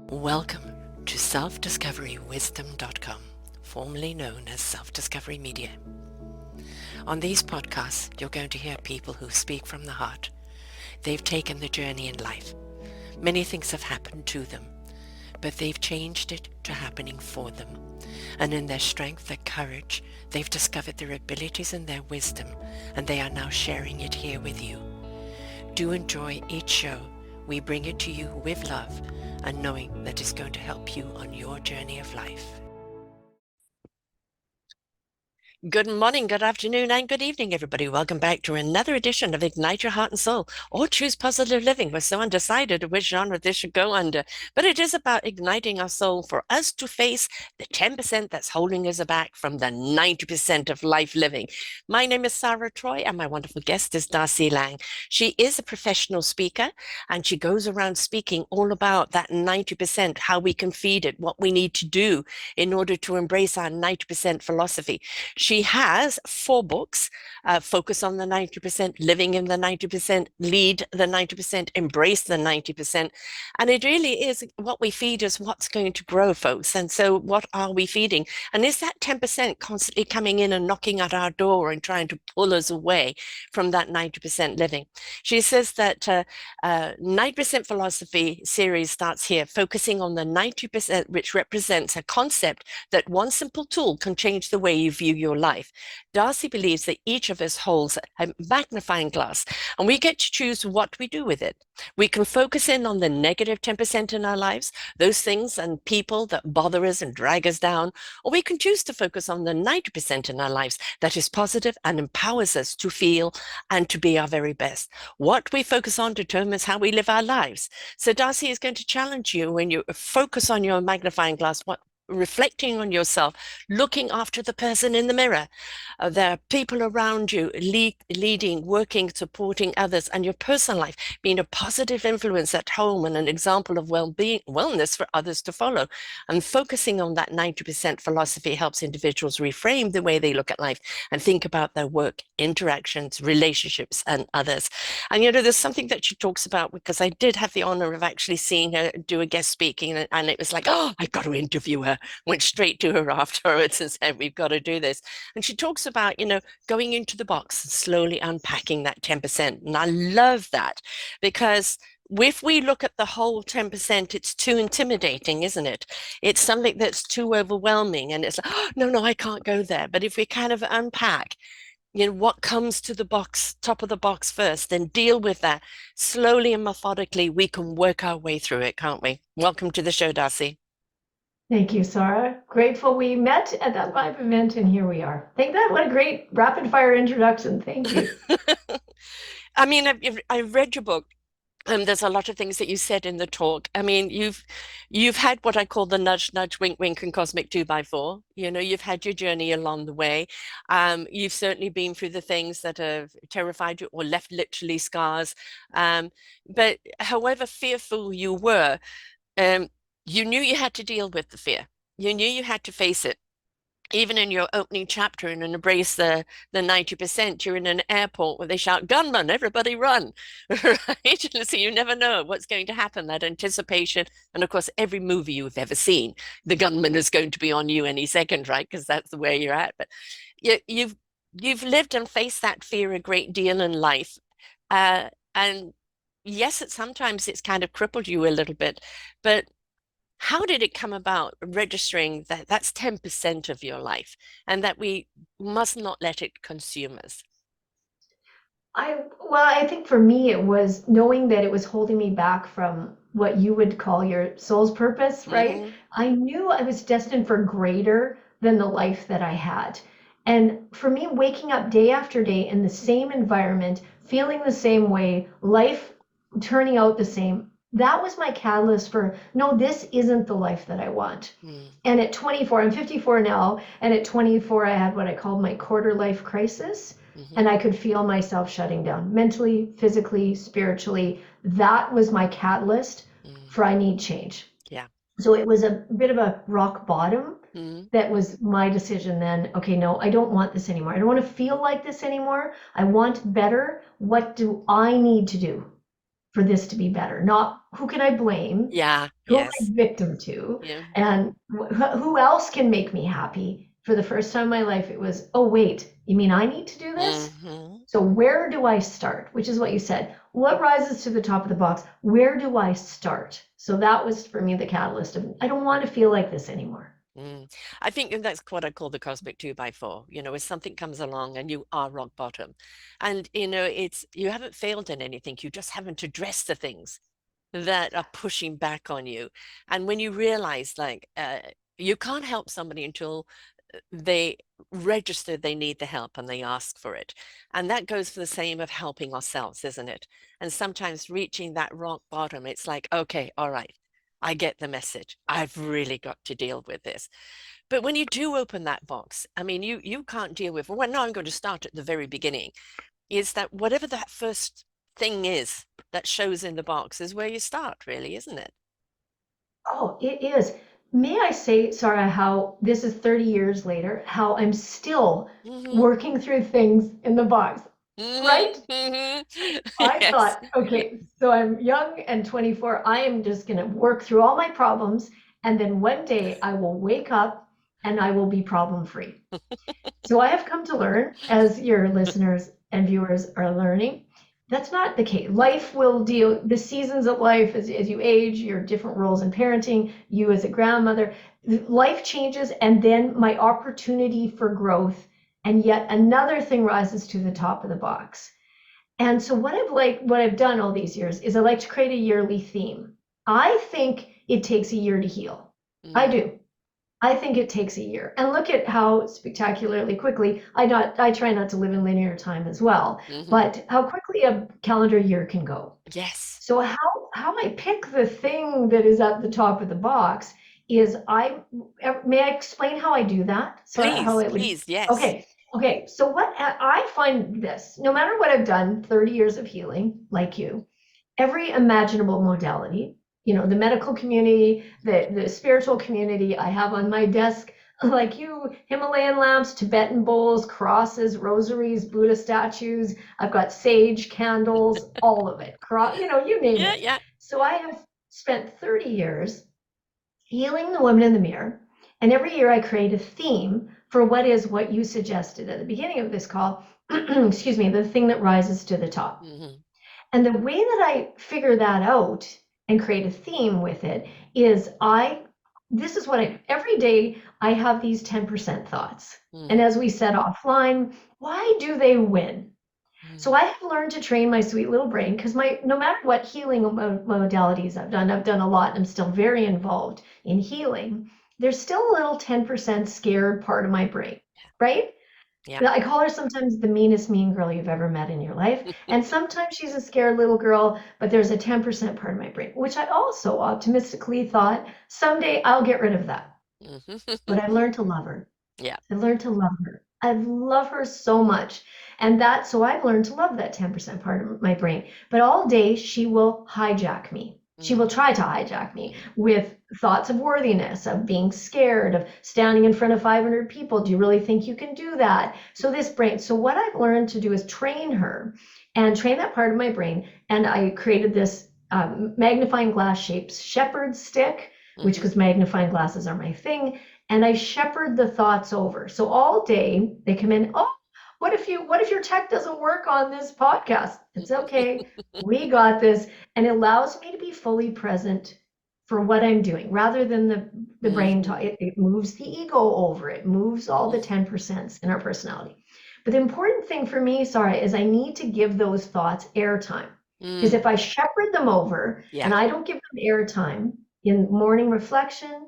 Welcome to self-discoverywisdom.com, formerly known as Self-Discovery Media. On these podcasts, you're going to hear people who speak from the heart. They've taken the journey in life. Many things have happened to them, but they've changed it to happening for them. And in their strength, their courage, they've discovered their abilities and their wisdom, and they are now sharing it here with you. Do enjoy each show. We bring it to you with love and knowing that it's going to help you on your journey of life. Good morning, good afternoon, and good evening, everybody. Welcome back to another edition of Ignite Your Heart and Soul, or Choose Positive Living. We're so undecided which genre this should go under, but it is about igniting our soul for us to face the 10% that's holding us back from the 90% of life living. My name is Sarah Troy, and my wonderful guest is Darci Lang. She is a professional speaker, and she goes around speaking all about that 90%, how we can feed it, what we need to do in order to embrace our 90% philosophy. She has 4 books, Focus on the 90%, Living in the 90%, Lead the 90%, Embrace the 90%. And it really is what we feed is what's going to grow, folks. And so what are we feeding? And is that 10% constantly coming in and knocking at our door and trying to pull us away from that 90% living? She says that 90% philosophy series starts here, focusing on the 90%, which represents a concept that one simple tool can change the way you view your life. Darci believes that each of us holds a magnifying glass, and we get to choose what we do with it. We can focus in on the negative 10% in our lives, those things and people that bother us and drag us down, or we can choose to focus on the 90% in our lives that is positive and empowers us to feel and to be our very best. What we focus on determines how we live our lives. So Darci is going to challenge you when you focus on your magnifying glass, reflecting on yourself, looking after the person in the mirror. There are people around you leading, working, supporting others, and your personal life being a positive influence at home and an example of well-being, wellness for others to follow. And focusing on that 90% philosophy helps individuals reframe the way they look at life and think about their work, interactions, relationships, and others. And there's something that she talks about, because I did have the honor of actually seeing her do a guest speaking, and it was like, oh, I've got to interview her. Went straight to her afterwards and said, we've got to do this. And she talks about, going into the box and slowly unpacking that 10%. And I love that, because if we look at the whole 10%, it's too intimidating, isn't it? It's something that's too overwhelming, and it's like, oh, no, I can't go there. But if we kind of unpack, what comes to the box, top of the box first, then deal with that slowly and methodically, we can work our way through it, can't we? Welcome to the show, Darci. Thank you, Sarah. Grateful we met at that live event, and here we are. Thank that. What a great rapid fire introduction. Thank you. I mean, I've read your book. There's a lot of things that you said in the talk. I mean, you've had what I call the nudge, nudge, wink, wink, and cosmic 2x4. You've had your journey along the way. You've certainly been through the things that have terrified you or left literally scars. But however fearful you were, um, you knew you had to deal with the fear. You knew you had to face it. Even in your opening chapter in Embrace the 90%, you're in an airport where they shout, gunman, everybody run, right? So you never know what's going to happen, that anticipation. And of course, every movie you've ever seen, the gunman is going to be on you any second, right? Because that's the way you're at. But you've lived and faced that fear a great deal in life. And yes, sometimes it's kind of crippled you a little bit, but how did it come about registering that that's 10% of your life and that we must not let it consume us? I think for me it was knowing that it was holding me back from what you would call your soul's purpose, right? Mm-hmm. I knew I was destined for greater than the life that I had. And for me, waking up day after day in the same environment, feeling the same way, life turning out the same, that was my catalyst for no, this isn't the life that I want. And at 24, I'm 54 now, and at 24, I had what I called my quarter life crisis. Mm-hmm. And I could feel myself shutting down mentally, physically, spiritually. That was my catalyst for I need change. Yeah. So it was a bit of a rock bottom. Mm-hmm. That was my decision then. Okay, no, I don't want this anymore. I don't want to feel like this anymore. I want better. What do I need to do? for this to be better? Not who can I blame? Yeah, Who am I yes. victim to? Yeah. And who else can make me happy? For the first time in my life, it was, oh, wait, you mean I need to do this? Hmm. So where do I start? Which is what you said. What rises to the top of the box? Where do I start? So that was for me the catalyst of I don't want to feel like this anymore. Mm. I think that's what I call the cosmic two by four. If something comes along and you are rock bottom, and it's you haven't failed in anything, you just haven't addressed the things that are pushing back on you. And when you realize, like, you can't help somebody until they register they need the help and they ask for it. And that goes for the same of helping ourselves, isn't it? And sometimes reaching that rock bottom, it's like, okay, all right, I get the message. I've really got to deal with this. But when you do open that box, I mean, you can't deal with, well, no, I'm going to start at the very beginning. Is that whatever that first thing is that shows in the box is where you start, really, isn't it? Oh, it is. May I say, Sarah, how this is 30 years later, how I'm still Hmm. working through things in the box, Hmm. right? Hmm. I Yes. thought, okay, so I'm young and 24. I am just going to work through all my problems. And then one day I will wake up and I will be problem free. So I have come to learn, as your listeners and viewers are learning, that's not the case. Life will deal, the seasons of life as you age, your different roles in parenting, you as a grandmother, life changes, and then my opportunity for growth, and yet another thing rises to the top of the box. And so what I've done all these years is I like to create a yearly theme. I think it takes a year to heal. I Mm. do. I think it takes a year. And look at how spectacularly quickly I try not to live in linear time as well, Hmm. but how quickly a calendar year can go. Yes. So how I pick the thing that is at the top of the box is I may I explain how I do that? So how Please, it would please, yes. okay. Okay, so what I find this, no matter what I've done, 30 years of healing, like you, every imaginable modality, the medical community, the spiritual community. I have on my desk, like you, Himalayan lamps, Tibetan bowls, crosses, rosaries, Buddha statues. I've got sage candles, all of it. You name Yeah, it. yeah. So I have spent 30 years healing the woman in the mirror. And every year I create a theme for what you suggested at the beginning of this call. Excuse me, the thing that rises to the top. Hmm. And the way that I figure that out and create a theme with it is this is what every day I have these 10% thoughts. And Hmm. as we said offline, why do they win? So I have learned to train my sweet little brain because no matter what healing modalities I've done a lot, and I'm still very involved in healing. There's still a little 10% scared part of my brain, right? Yeah. I call her sometimes the meanest mean girl you've ever met in your life. And sometimes she's a scared little girl, but there's a 10% part of my brain, which I also optimistically thought someday I'll get rid of that. But I've learned to love her. Yeah. I've learned to love her. I love her so much. So I've learned to love that 10% part of my brain. But all day she will hijack me. She will Mm. try to hijack me Mm. with thoughts of worthiness, of being scared, of standing in front of 500 people. Do you really think you can do that? So what I've learned to do is train her and train that part of my brain. And I created this magnifying glass shaped shepherd stick, which Hmm. because magnifying glasses are my thing, and I shepherd the thoughts over. So all day they come in, oh, what if your tech doesn't work on this podcast? It's okay. We got this. And it allows me to be fully present for what I'm doing rather than the brain talk. Hmm. It moves the ego over. It moves all the 10% in our personality. But the important thing for me, Sarah, is I need to give those thoughts airtime. Because Mm. if I shepherd them over Yeah. and I don't give them airtime in morning reflection,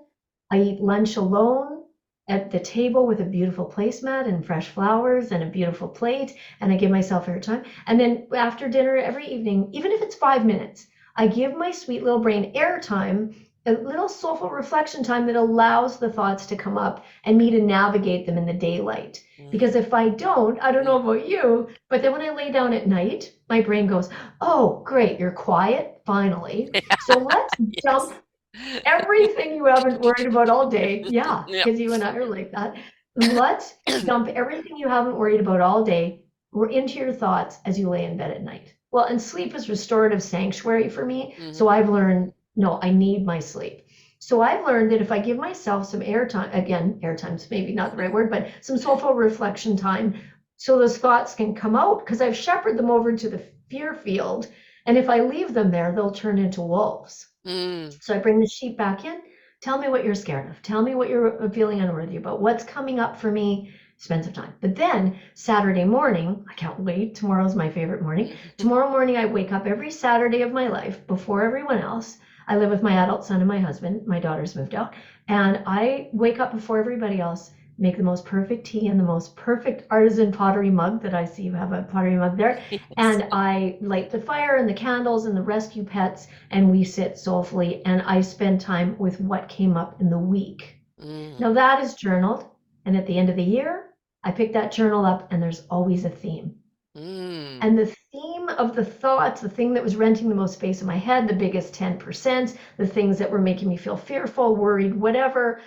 I eat lunch alone at the table with a beautiful placemat and fresh flowers and a beautiful plate, and I give myself airtime. And then after dinner every evening, even if it's 5 minutes, I give my sweet little brain airtime, a little soulful reflection time that allows the thoughts to come up and me to navigate them in the daylight. Mm. Because if I don't, I don't know Mm. about you, but then when I lay down at night, my brain goes, oh, great, you're quiet, finally. So let's dump Yes. everything you haven't worried about all day. Yeah, Yep. because you and I are like that. Let's dump everything you haven't worried about all day into your thoughts as you lay in bed at night. Well, and sleep is restorative sanctuary for me. Hmm. So I've learned, no, I need my sleep. So I've learned that if I give myself some airtime, again, airtime's maybe not the right word, but some soulful reflection time, so those thoughts can come out, because I've shepherded them over to the fear field. And if I leave them there, they'll turn into wolves. Mm. So I bring the sheep back in. Tell me what you're scared of. Tell me what you're feeling unworthy about. What's coming up for me? Spend some time. But then Saturday morning, I can't wait. Tomorrow's my favorite morning. Tomorrow morning, I wake up every Saturday of my life before everyone else. I live with my adult son and my husband. My daughter's moved out. And I wake up before everybody else, make the most perfect tea in the most perfect artisan pottery mug that I see. You have a pottery mug there. Yes. And I light the fire and the candles and the rescue pets, and we sit soulfully, and I spend time with what came up in the week. Mm. Now that is journaled, and at the end of the year, I pick that journal up, and there's always a theme. Mm. And the theme of the thoughts, the thing that was renting the most space in my head, the biggest 10%, the things that were making me feel fearful, worried, whatever,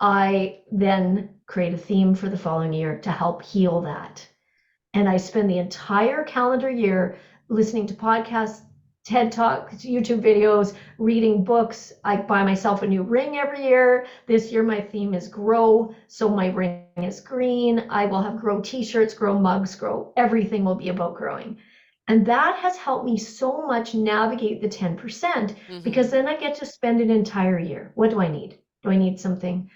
I then create a theme for the following year to help heal that. And I spend the entire calendar year listening to podcasts, TED Talks, YouTube videos, reading books. I buy myself a new ring every year. This year, my theme is grow. So my ring is green. I will have grow t-shirts, grow mugs, grow. Everything will be about growing. And that has helped me so much navigate the 10%, Hmm. because then I get to spend an entire year. What do I need? Do I need something,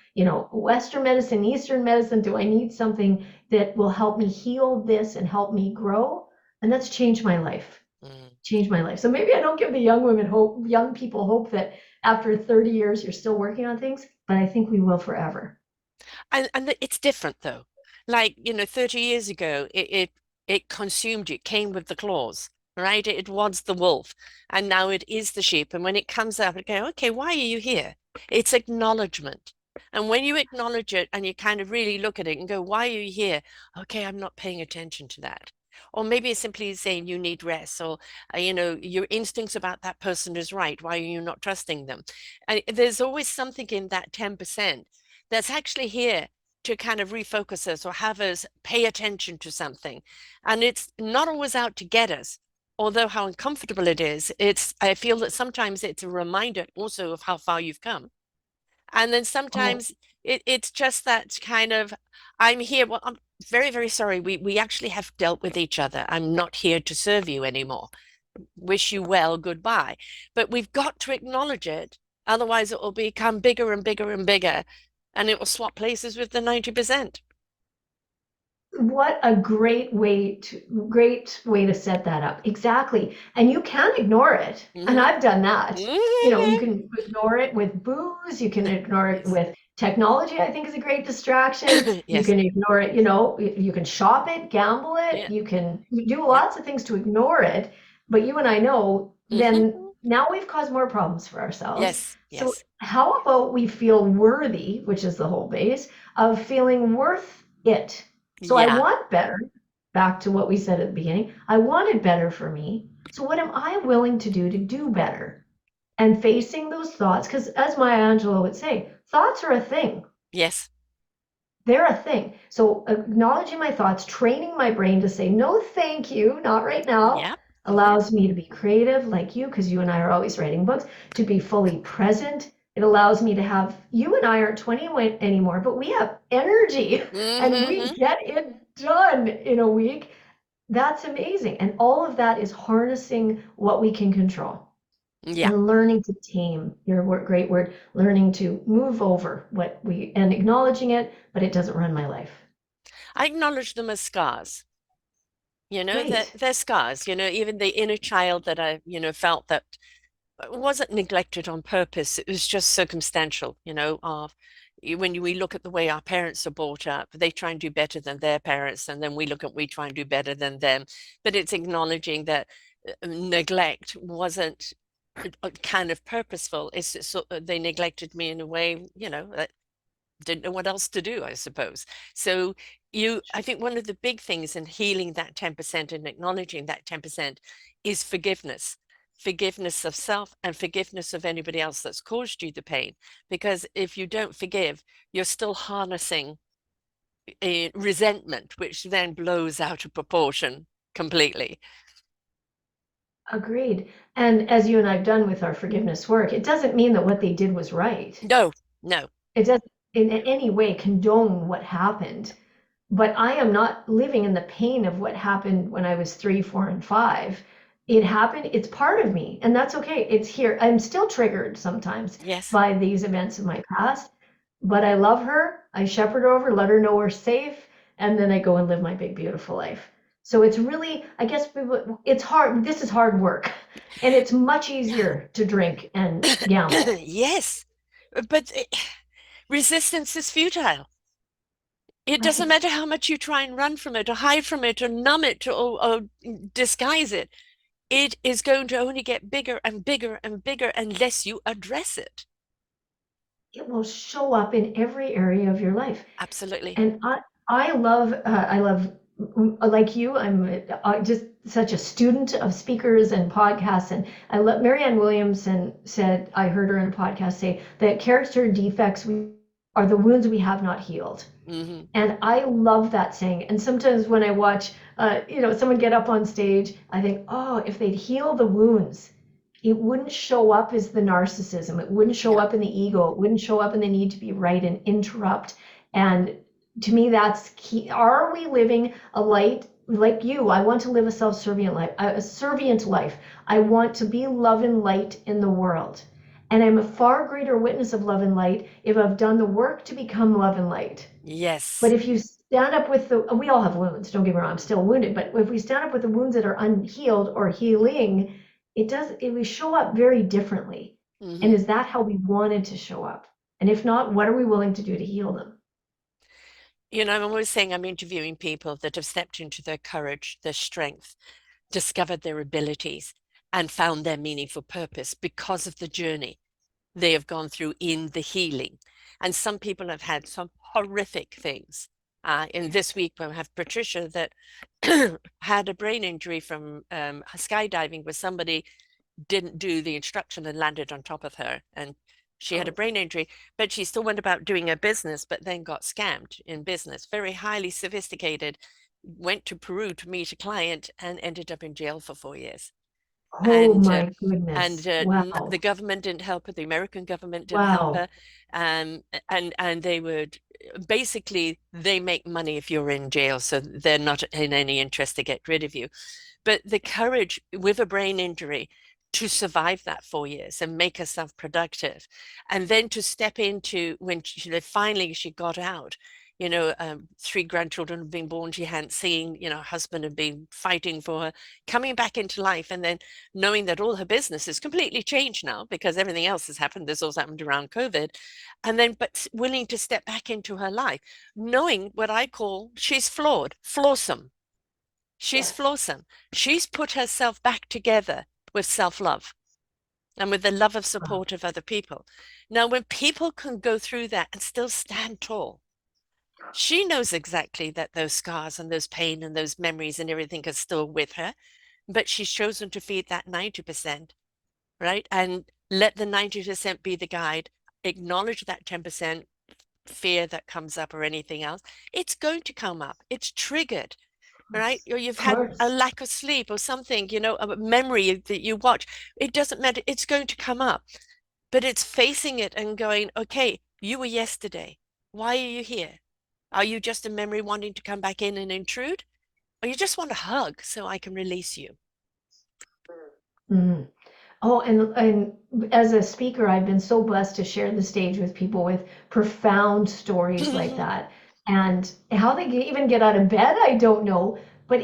Western medicine, Eastern medicine? Do I need something that will help me heal this and help me grow? And that's changed my life. Mm. Changed my life. So maybe I don't give the young women hope, young people hope that after 30 years you're still working on things, but I think we will forever. And it's different though. Like, 30 years ago, it consumed you, it came with the claws, right? It was the wolf, and now it is the sheep. And when it comes up, it go, okay, why are you here? It's acknowledgement. And when you acknowledge it and you kind of really look at it and go, why are you here? Okay, I'm not paying attention to that. Or maybe it's simply saying you need rest, or your instincts about that person is right. Why are you not trusting them? And there's always something in that 10% that's actually here to kind of refocus us or have us pay attention to something. And it's not always out to get us. Although how uncomfortable it is, I feel that sometimes it's a reminder also of how far you've come. And then Oh, sometimes it's just that kind of, I'm here. Well, I'm very, very sorry. We actually have dealt with each other. I'm not here to serve you anymore. Wish you well, goodbye. But we've got to acknowledge it. Otherwise, it will become bigger and bigger and bigger, and it will swap places with the 90%. what a great way to set that up. Exactly. And you can ignore it. And Hmm. I've done that. You Hmm. can ignore it with booze, you can ignore it Yes. with technology, I think is a great distraction. You Yes. can ignore it, you can shop it, gamble it, Yeah. you do Yeah. lots of things to ignore it. But you and I know then Hmm. now we've caused more problems for ourselves. Yes. So Yes. how about we feel worthy, which is the whole base of feeling worth it? So I Yeah. want better, back to what we said at the beginning. I wanted better for me. So what am I willing to do better? And facing those thoughts, because as Maya Angelou would say, thoughts are a thing. Yes. They're a thing. So acknowledging my thoughts, training my brain to say, no, thank you, not right now, Yeah. Yeah. allows me to be creative like you, because you and I are always writing books, to be fully present. It allows me to have, you and I aren't 20 anymore, but we have energy and we Hmm. get it done in a week. That's amazing. And all of that is harnessing what we can control Yeah. and learning to tame your great word, learning to move over what we and acknowledging it, but it doesn't run my life. I acknowledge them as scars. That Great. they're scars. Even the inner child that I, felt that wasn't neglected on purpose. It was just circumstantial, of when we look at the way our parents are brought up, they try and do better than their parents, and then we try and do better than them. But it's acknowledging that neglect wasn't kind of purposeful. It's just they neglected me in a way, that didn't know what else to do, I suppose. So I think one of the big things in healing that 10% and acknowledging that 10% is forgiveness. Forgiveness of self and forgiveness of anybody else that's caused you the pain. Because if you don't forgive, you're still harnessing a resentment, which then blows out of proportion completely. Agreed. And as you and I've done with our forgiveness work, it doesn't mean that what they did was right. No, no. It doesn't in any way condone what happened. But I am not living in the pain of what happened when I was 3, 4, and 5. It happened, it's part of me, and that's okay. It's here. I'm still triggered sometimes Yes. by these events of my past, but I love her. I shepherd her over, let her know we're safe, and then I go and live my big, beautiful life. So it's really, I guess, it's hard. This is hard work, and it's much easier to drink and gamble. Yes. But resistance is futile. It doesn't Right. matter how much you try and run from it or hide from it or numb it or disguise it. It is going to only get bigger and bigger and bigger unless you address it. It will show up in every area of your life. Absolutely. And I love like you. I'm just such a student of speakers and podcasts. And I love Marianne Williamson said, I heard her in a podcast say that character defects are the wounds we have not healed. Hmm. And I love that saying. And sometimes when I watch, someone get up on stage, I think, oh, if they'd heal the wounds, it wouldn't show up as the narcissism. It wouldn't show Yeah. up in the ego. It wouldn't show up in the need to be right and interrupt. And to me, that's key. Are we living a light like you? I want to live a self-servient life, a servient life. I want to be love and light in the world. And I'm a far greater witness of love and light if I've done the work to become love and light. But Yes. if you stand up with we all have wounds, don't get me wrong, I'm still wounded, but if we stand up with the wounds that are unhealed or healing, we show up very differently. And Hmm. is that how we wanted to show up? And if not, what are we willing to do to heal them? I'm always saying I'm interviewing people that have stepped into their courage, their strength, discovered their abilities, and found their meaningful purpose because of the journey they have gone through in the healing. And some people have had some horrific things. In this week, we have Patricia that had a brain injury from skydiving, where somebody didn't do the instruction and landed on top of her. And she had a Oh, brain injury, but she still went about doing her business, but then got scammed in business. Very highly sophisticated, went to Peru to meet a client and ended up in jail for 4 years. oh And my goodness. the Wow. government didn't help her. The American government didn't help Wow. her. And they would basically they make money if you're in jail, so they're not in any interest to get rid of you. But the courage with a brain injury to survive that 4 years and make herself productive, and then to step into when finally she got out. Three grandchildren had been born she hadn't seen. Her husband had been fighting for her, coming back into life, and then knowing that all her business is completely changed now because everything else has happened. This also happened around COVID, and then but willing to step back into her life, knowing what I call she's flawed, flawsome. She's Yes. flawsome. She's put herself back together with self-love and with the love of Wow. support of other people. Now, when people can go through that and still stand tall, she knows exactly that those scars and those pain and those memories and everything are still with her, but she's chosen to feed that 90%, right? And let the 90% be the guide. Acknowledge that 10% fear that comes up or anything else. It's going to come up. It's triggered, right? Or you've Of had a course. lack of sleep or something, a memory that you watch. It doesn't matter. It's going to come up, but it's facing it and going, okay, you were yesterday. Why are you here? Are you just a memory wanting to come back in and intrude? Or you just want a hug so I can release you? Mm. Oh, and as a speaker, I've been so blessed to share the stage with people with profound stories like that. And how they even get out of bed, I don't know. But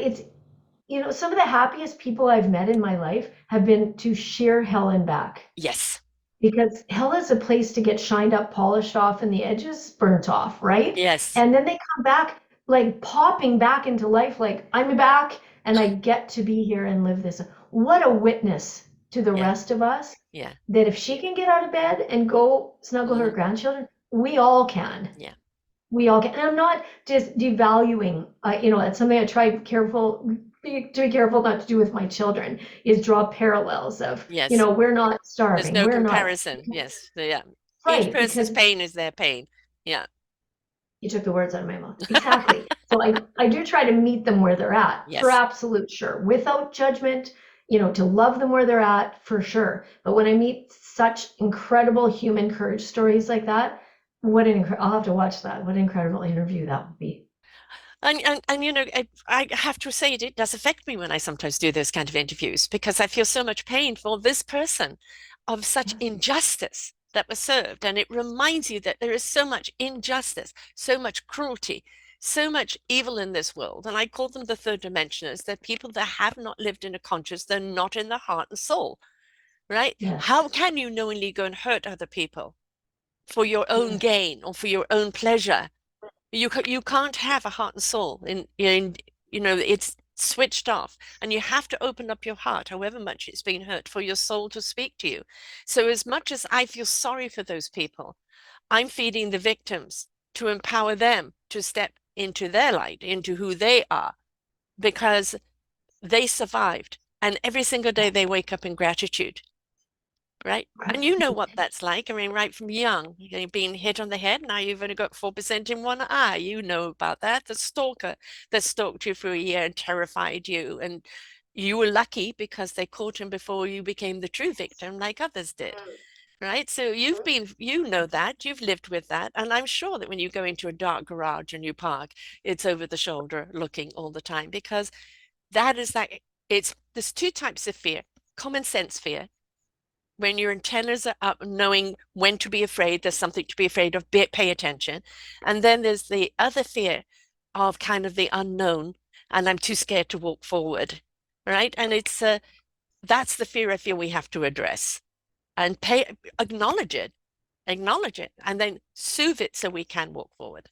some of the happiest people I've met in my life have been to sheer hell and back. Yes. Because hell is a place to get shined up, polished off, and the edges burnt off, right? Yes. And then they come back like popping back into life, like I'm back and I get to be here and live this. What a witness to the Yeah. rest of us Yeah. that if she can get out of bed and go snuggle her Hmm. grandchildren, we all can. Yeah. We all can. And I'm not just devaluing, it's something I try to be careful not to do with my children is draw parallels of, Yes. we're not There's starving. no We're not, comparison. Yes. Yeah. Each right, person's because pain is their pain. Yeah. you took the words out of my mouth. Exactly. So I do try to meet them where they're at for Yes. absolute sure, without judgment, to love them where they're at for sure. But when I meet such incredible human courage stories like that, I'll have to watch that. What an incredible interview that would be. And I have to say it does affect me when I sometimes do those kind of interviews because I feel so much pain for this person of such Yes. injustice that was served. And it reminds you that there is so much injustice, so much cruelty, so much evil in this world. And I call them the third dimensioners. They're people that have not lived in a conscious, they're not in the heart and soul, right? Yes. How can you knowingly go and hurt other people for your own Yes. gain or for your own pleasure? You can't have a heart and soul it's switched off, and you have to open up your heart, however much it's been hurt, for your soul to speak to you. So as much as I feel sorry for those people, I'm feeding the victims to empower them to step into their light, into who they are, because they survived, and every single day they wake up in gratitude, right? And you know what that's like. I mean, right from young, being hit on the head. Now you've only got 4% in one eye. You know about that. The stalker that stalked you for a year and terrified you. And you were lucky because they caught him before you became the true victim, like others did. Right. So you know that, you've lived with that. And I'm sure that when you go into a dark garage and you park, it's over the shoulder looking all the time because that is like, there's two types of fear: common sense fear, when your antennas are up, knowing when to be afraid, there's something to be afraid of, pay attention. And then there's the other fear of kind of the unknown, and I'm too scared to walk forward, right? And that's the fear I feel we have to address and acknowledge it, and then soothe it so we can walk forward.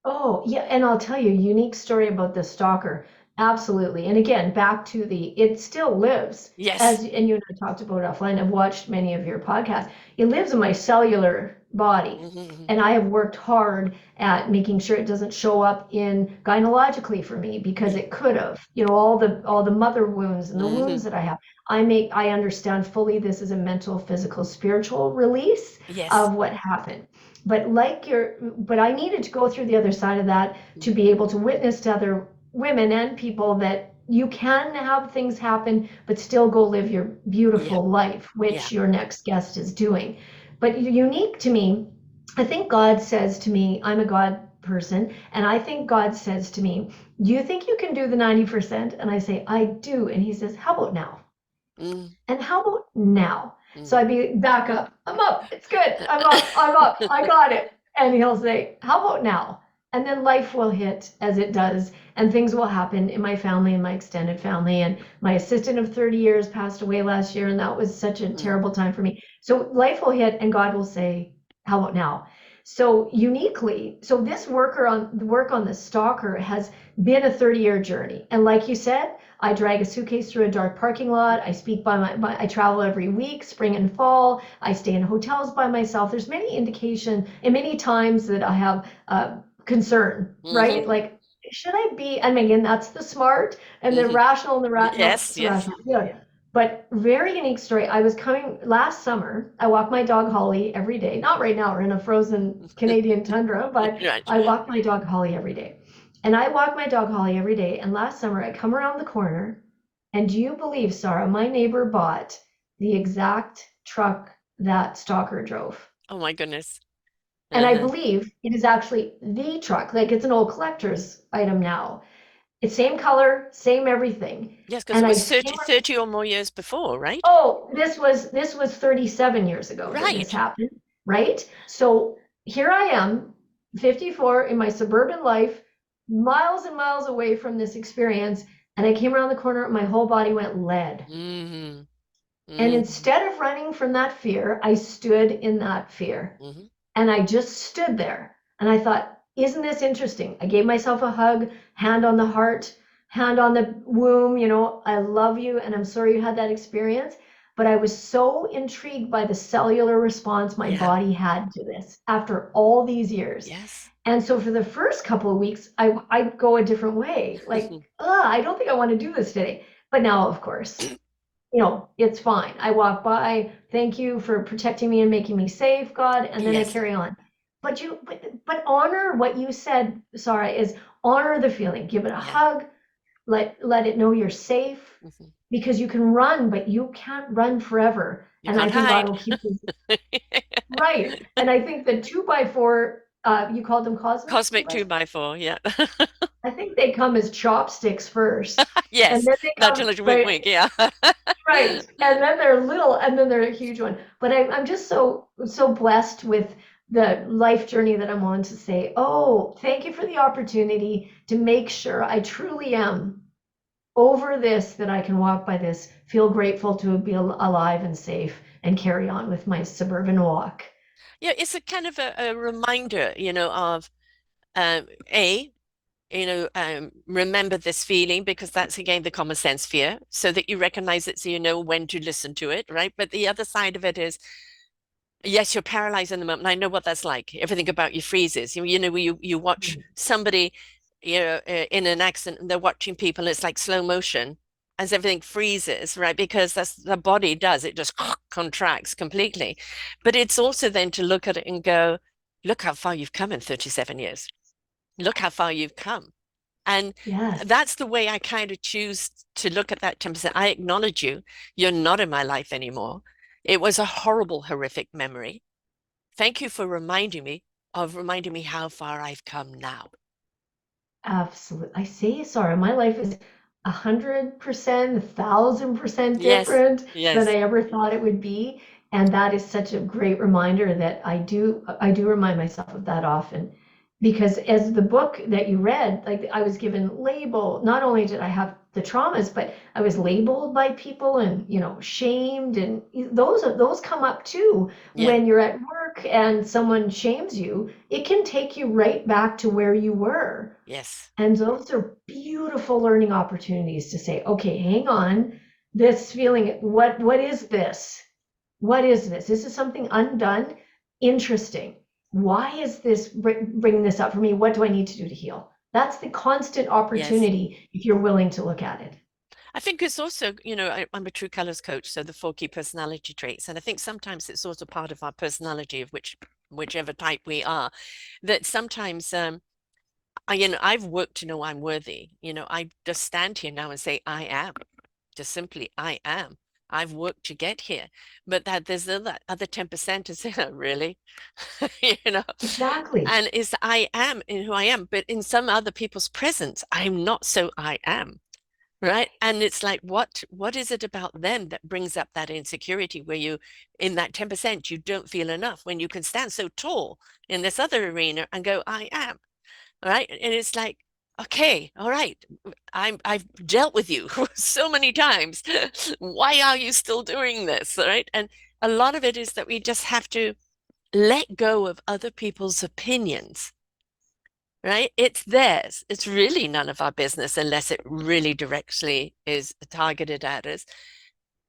Oh, yeah, and I'll tell you a unique story about the stalker. Absolutely. And again, back to it still lives. Yes. And you and I talked about offline. I've watched many of your podcasts. It lives in my cellular body. Mm-hmm. And I have worked hard at making sure it doesn't show up in gynecologically for me because Yeah. it could have. All the mother wounds and the Mm-hmm. wounds that I have. I understand fully this is a mental, physical, spiritual release Yes. of what happened. But I needed to go through the other side of that to be able to witness to other women and people that you can have things happen, but still go live your Yeah. beautiful life, Yeah. which your next guest is doing. But unique to me, I think God says to me, I'm a God person, and I think God says to me, you think you can do the 90%? And I say, I do. And he says, how about now? Mm-hmm. And how about now? So Mm-hmm. I'd be back up. I'm up. It's good. I'm up. I'm up. I got it. And he'll say, how about now? And then life will hit as it does, and things will happen in my family and my extended family. And my assistant of 30 years passed away last year, and that was such a Mm. terrible time for me. So life will hit, and God will say, how about now? So uniquely, so this work on the stalker has been a 30-year journey. And like you said, I drag a suitcase through a dark parking lot. I speak I travel every week, spring and fall. I stay in hotels by myself. There's many indication and many times that I have concern, right? Mm-hmm. Like, should I be? And again, that's the smart and the Mm-hmm. rational and the no, Yes. it's Yes. rational. Yeah. But very unique story. I was coming last summer. I walk my dog Holly every day. Not right now, we're in a frozen Canadian tundra, but Right. I walk my dog Holly every day. And I walk my dog Holly every day. And last summer, I come around the corner, and do you believe, Sarah, my neighbor bought the exact truck that Stalker drove? Oh my goodness. And I Uh-huh. believe it is actually the truck. Like, it's an old collector's item now. It's same color, same everything. Yes, because And it I was came 30 or more years before, right? Oh, this was 37 years ago that this Right. happened, right? So here I am, 54 in my suburban life, miles and miles away from this experience, and I came around the corner, my whole body went lead. Mm-hmm. And Mm-hmm. instead of running from that fear, I stood in that fear. Mm-hmm. And I just stood there. And I thought, isn't this interesting? I gave myself a hug, hand on the heart, hand on the womb. I love you and I'm sorry you had that experience. But I was so intrigued by the cellular response my Yeah. body had to this after all these years. Yes. And so for the first couple of weeks, I'd go a different way. Like, I don't think I want to do this today. But now, of course, it's fine. I walk by, thank you for protecting me and making me safe, God, and then I Yes. carry on. But honor what you said, Sarah, is honor the feeling. Give it a Yeah. hug, let it know you're safe, Mm-hmm. because you can run, but you can't run forever. You And I can't think God hide. will keep you right. And I think the 2x4, you called them cosmic two Cosmic by two four. by four. Yeah. I think they come as chopsticks first, and Yes. then they Nudge, come nudge, wink, right. wink. Yeah. Right. And then they're little and then they're a huge one. But I'm just so blessed with the life journey that I'm on to say, oh, thank you for the opportunity to make sure I truly am over this, that I can walk by this, feel grateful to be alive and safe, and carry on with my suburban walk. Yeah. It's a kind of a reminder, of A, remember this feeling because that's again the common sense fear, so that you recognize it so you know when to listen to it, right? But the other side of it is, yes, you're paralyzed in the moment. I know what that's like. Everything about you freezes. You watch somebody, in an accident and they're watching people, it's like slow motion as everything freezes, right? Because that's the body does, it just contracts completely. But it's also then to look at it and go, look how far you've come in 37 years. Look how far you've come. And Yes. that's the way I kind of choose to look at that 10%. I acknowledge you. You're not in my life anymore. It was a horrible, horrific memory. Thank you for reminding me how far I've come now. Absolutely. I say sorry. My life is 100%, 1,000% Yes, different than I yes, ever thought it would be. And that is such a great reminder that I do remind myself of that often. Because as the book that you read, like I was given label, not only did I have the traumas, but I was labeled by people and, shamed, and those come up too yeah, when you're at work and someone shames you. It can take you right back to where you were. yes, And those are beautiful learning opportunities to say, okay, hang on, this feeling, what is this? What is this? This is something undone. Interesting. Why is this bringing this up for me? What do I need to do to heal? That's the constant yes. opportunity if you're willing to look at it. I think it's also, I'm a true colors coach, so the 4 key personality traits. And I think sometimes it's also part of our personality of whichever type we are, that sometimes I've worked to know I'm worthy. I just stand here now and say I am. Just simply I am. I've worked to get here. But that there's other 10% is really, you know, Exactly. and is I am in who I am, but in some other people's presence, I'm not so I am. Right. And it's like, what is it about them that brings up that insecurity where in that 10%, you don't feel enough when you can stand so tall in this other arena and go, I am. All right. And it's like, okay, all right. I've dealt with you so many times. Why are you still doing this? All right. And a lot of it is that we just have to let go of other people's opinions, right? It's theirs. It's really none of our business unless it really directly is targeted at us.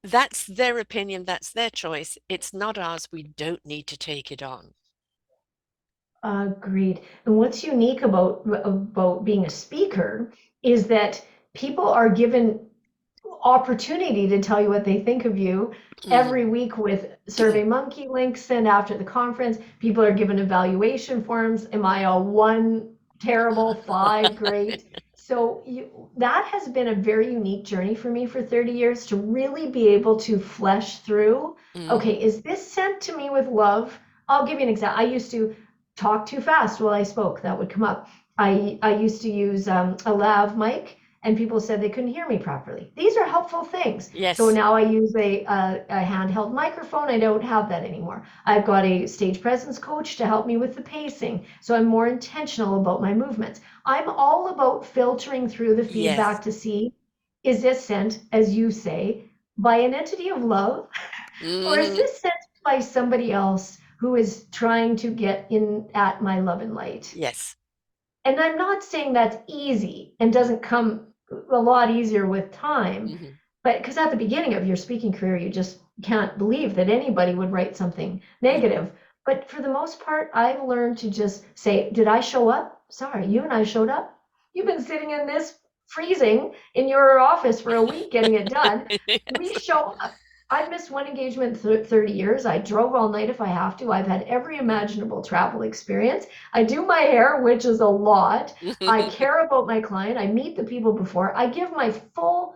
That's their opinion, that's their choice. It's not ours. We don't need to take it on. Agreed. And what's unique about being a speaker is that people are given opportunity to tell you what they think of you every Mhm. week with SurveyMonkey links. And after the conference, people are given evaluation forms. Am I a one terrible, five great? So that has been a very unique journey for me for 30 years to really be able to flesh through, okay, Mm. is this sent to me with love? I'll give you an example. I used to talk too fast while I spoke. That would come up. I used to use a lav mic, and people said they couldn't hear me properly. These are helpful things. So Yes, now I use a handheld microphone. I don't have that anymore. I've got a stage presence coach to help me with the pacing. So I'm more intentional about my movements. I'm all about filtering through the yes. feedback to see, is this sent, as you say, by an entity of love, or is Hmm. this sent by somebody else who is trying to get in at my love and light? Yes. And I'm not saying that's easy and doesn't come a lot easier with time, Hmm. but because at the beginning of your speaking career, you just can't believe that anybody would write something Hmm. negative. But for the most part, I've learned to just say, did I show up? Sorry, you and I showed up. You've been sitting in this freezing in your office for a week getting it done. We Yes. show up. I've missed one engagement in 30 years. I drove all night if I have to. I've had every imaginable travel experience. I do my hair, which is a lot. I care about my client. I meet the people before. I give my full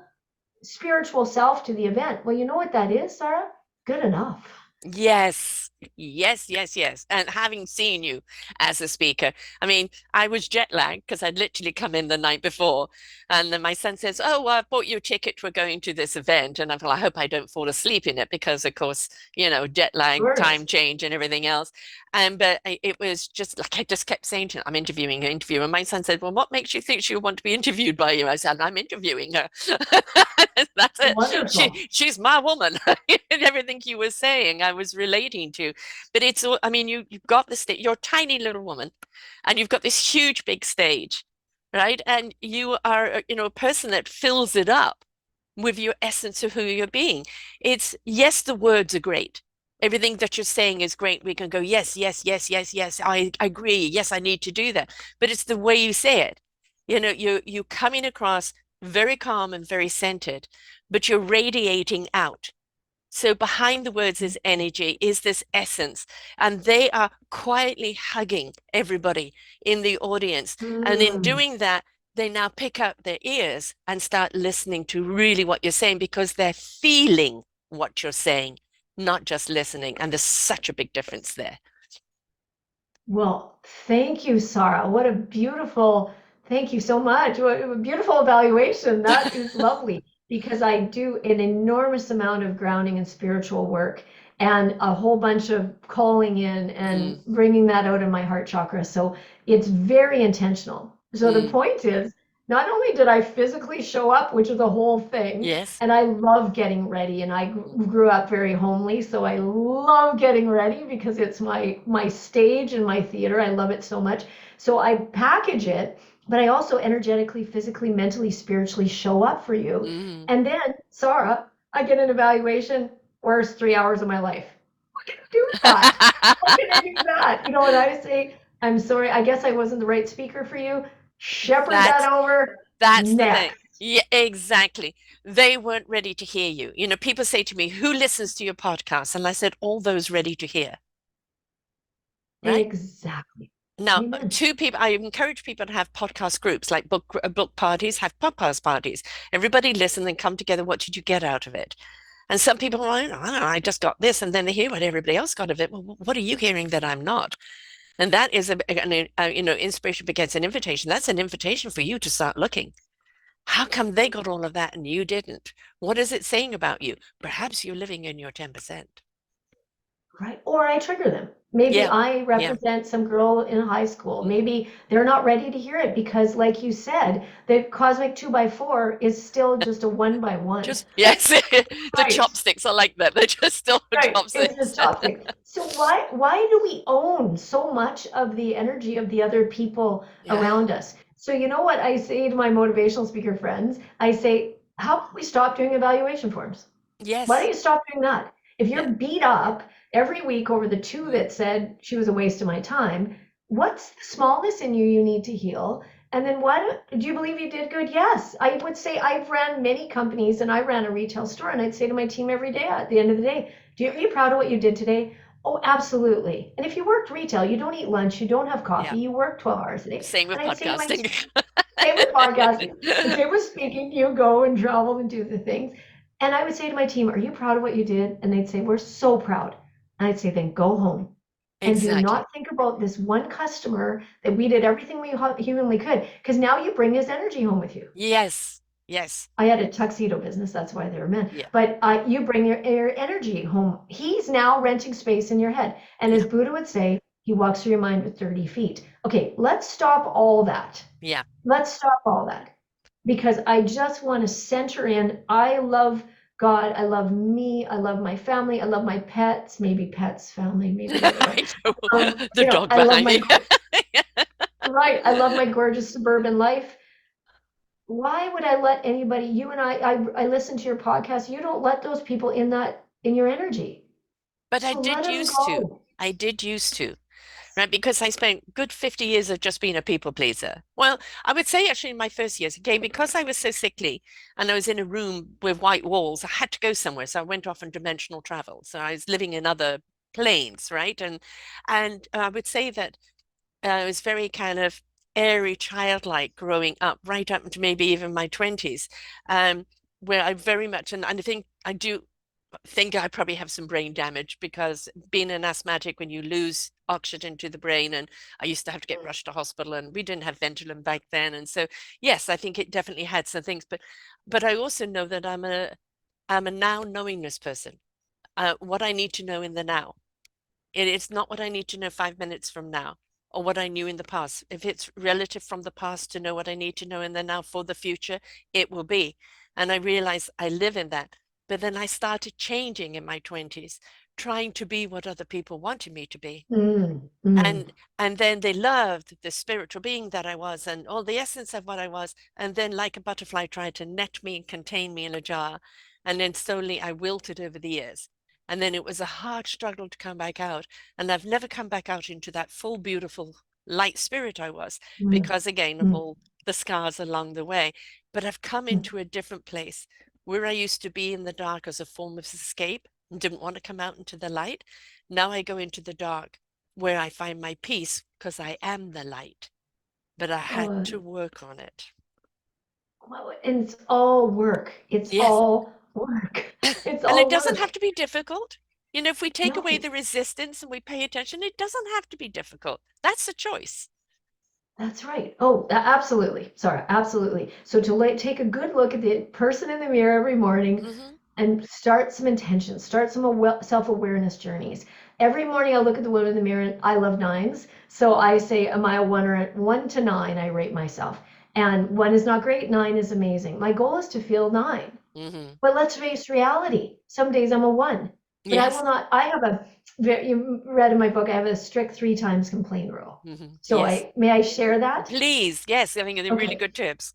spiritual self to the event. Well, you know what that is, Sarah? Good enough. Yes, yes, yes, yes. And having seen you as a speaker, I mean, I was jet lagged because I'd literally come in the night before. And then my son says, "Oh, well, I bought you a ticket. We're going to this event." And I thought, I hope I don't fall asleep in it because, of course, jet Of lag, time course. change, and everything else. It was just like I just kept saying to him, "I'm interviewing an interview." And my son said, "Well, what makes you think she'll want to be interviewed by you?" I said, "I'm interviewing her." That's it. Wonderful. She's my woman. And everything you were saying, I was relating to. But it's all, I mean, you've got the stage, you're a tiny little woman, and you've got this huge big stage, right? And you are, a person that fills it up with your essence of who you're being. It's yes, the words are great. Everything that you're saying is great. We can go, yes, yes, yes, yes, yes. I agree. Yes, I need to do that. But it's the way you say it. You coming across very calm and very centered, but you're radiating out. So behind the words is energy, is this essence, and they are quietly hugging everybody in the audience. And in Mm. doing that, they now pick up their ears and start listening to really what you're saying because they're feeling what you're saying, not just listening. And there's such a big difference there. Well, thank you, Sarah. What a beautiful, thank you so much. What a beautiful evaluation. That is lovely because I do an enormous amount of grounding and spiritual work and a whole bunch of calling in and Mm, bringing that out in my heart chakra. So it's very intentional. So the mm, point is, not only did I physically show up, which is a whole thing, yes. and I love getting ready, and I grew up very homely, so I love getting ready because it's my stage and my theater. I love it so much. So I package it, but I also energetically, physically, mentally, spiritually show up for you. Mm. And then, Sarah, I get an evaluation. Worst 3 hours of my life. What can I do with that? How can I do that? You know what I say? I'm sorry. I guess I wasn't the right speaker for you. Shepherd that That's over. That's the thing. Next. Yeah, exactly. They weren't ready to hear you. People say to me, "Who listens to your podcast?" And I said, "All those ready to hear." Right? Exactly. Now, Amen. two people, I encourage people to have podcast groups, like book parties, have podcast parties. Everybody listen and come together. What did you get out of it? And some people, well, I don't know, I just got this, and then they hear what everybody else got of it. Well, what are you hearing that I'm not? And that is inspiration begets an invitation. That's an invitation for you to start looking. How come they got all of that and you didn't? What is it saying about you? Perhaps you're living in your 10%. Right. Or I trigger them. Maybe Yeah, I yeah. represent some girl in high school. Mm. Maybe they're not ready to hear it because, like you said, the cosmic 2 by 4 is still just a 1 by 1. Just, yes, the Right. chopsticks are like that. They're just still Right. It's chopsticks. just toxic. So why do we own so much of the energy of the other people Yeah. around us? So you know what I say to my motivational speaker friends? I say, how about we stop doing evaluation forms? Why don't Yes. you stop doing that? If Yeah. you're beat up every week over the two Mm. that said she was a waste of my time, what's the smallness in you you need to heal? And then do you believe you did good? Yes. I would say I've ran many companies and I ran a retail store and I'd say to my team every day at the end of the day, are you proud of what you did today? Oh, absolutely. And if you worked retail, you don't eat lunch, you don't have Yeah. coffee, you work 12 hours a day. Same with And I'd say to my podcasting. team, same with podcasting. The same with speaking. You go and travel and do the things. And I would say to my team, are you proud of what you did? And they'd say, we're so proud. And I'd say, then go home and do Exactly. not think about this one customer that we did everything we humanly could. Because now you bring his energy home with you. Yes. Yes. I had a tuxedo business, that's why they were men. Yeah. But you bring your energy home. He's now renting space in your head. And as Yeah. Buddha would say, he walks through your mind with 30 feet. Okay, let's stop all that. Yeah. Let's stop all that because I just want to center in. I love God. I love me. I love my family. I love my pets. Maybe pets, family, maybe whatever. I know. The dog I love behind my me. right. I love my gorgeous suburban life. Why would I let anybody? You and I listen to your podcast. You don't let those people in your energy. But I So let did them used to. go. I did used to. Right? Because I spent good 50 years of just being a people pleaser. Well, I would say actually in my first years, okay, because I was so sickly and I was in a room with white walls, I had to go somewhere. So I went off on dimensional travel. So I was living in other planes, right? And I would say that I was very kind of airy, childlike growing up, right up into maybe even my 20s. where I very much, and I think I do think I probably have some brain damage because being an asthmatic, when you lose oxygen to the brain, and I used to have to get rushed to hospital, and we didn't have Ventolin back then, and so yes, I think it definitely had some things, but I also know that I'm a now knowingness person. What I need to know in the now. It's not what I need to know 5 minutes from now or what I knew in the past. If it's relative from the past to know what I need to know in the now for the future, it will be. And I realize I live in that. But then I started changing in my 20s, trying to be what other people wanted me to be. Mm, mm. And then they loved the spiritual being that I was and all the essence of what I was. And then, like a butterfly, tried to net me and contain me in a jar. And then slowly I wilted over the years. And then it was a hard struggle to come back out. And I've never come back out into that full, beautiful light spirit I was, Mm, because again, of mm, all the scars along the way. But I've come mm. into a different place where I used to be in the dark as a form of escape and didn't want to come out into the light. Now I go into the dark where I find my peace because I am the light, but I had Oh, to work on it. well, and it's all work. It's Yes. all work. It's And it all doesn't have work. to be difficult. You know, if we take away No, the resistance and we pay attention, it doesn't have to be difficult. That's a choice. that's right. Oh, absolutely. Sorry, absolutely. So to take a good look at the person in the mirror every morning Hmm. and start some intentions, start some self-awareness journeys. Every morning I look at the woman in the mirror and I love nines. So I say, am I a one or a 1 to 9? I rate myself. And 1 is not great, 9 is amazing. My goal is to feel 9. Hmm. But let's face reality. Some days I'm a 1, but I will Yes. not. I have you read in my book, I have a strict 3 times complain rule. Hmm. So Yes. may I share that? Please. Yes. I think they're really Okay. good tips.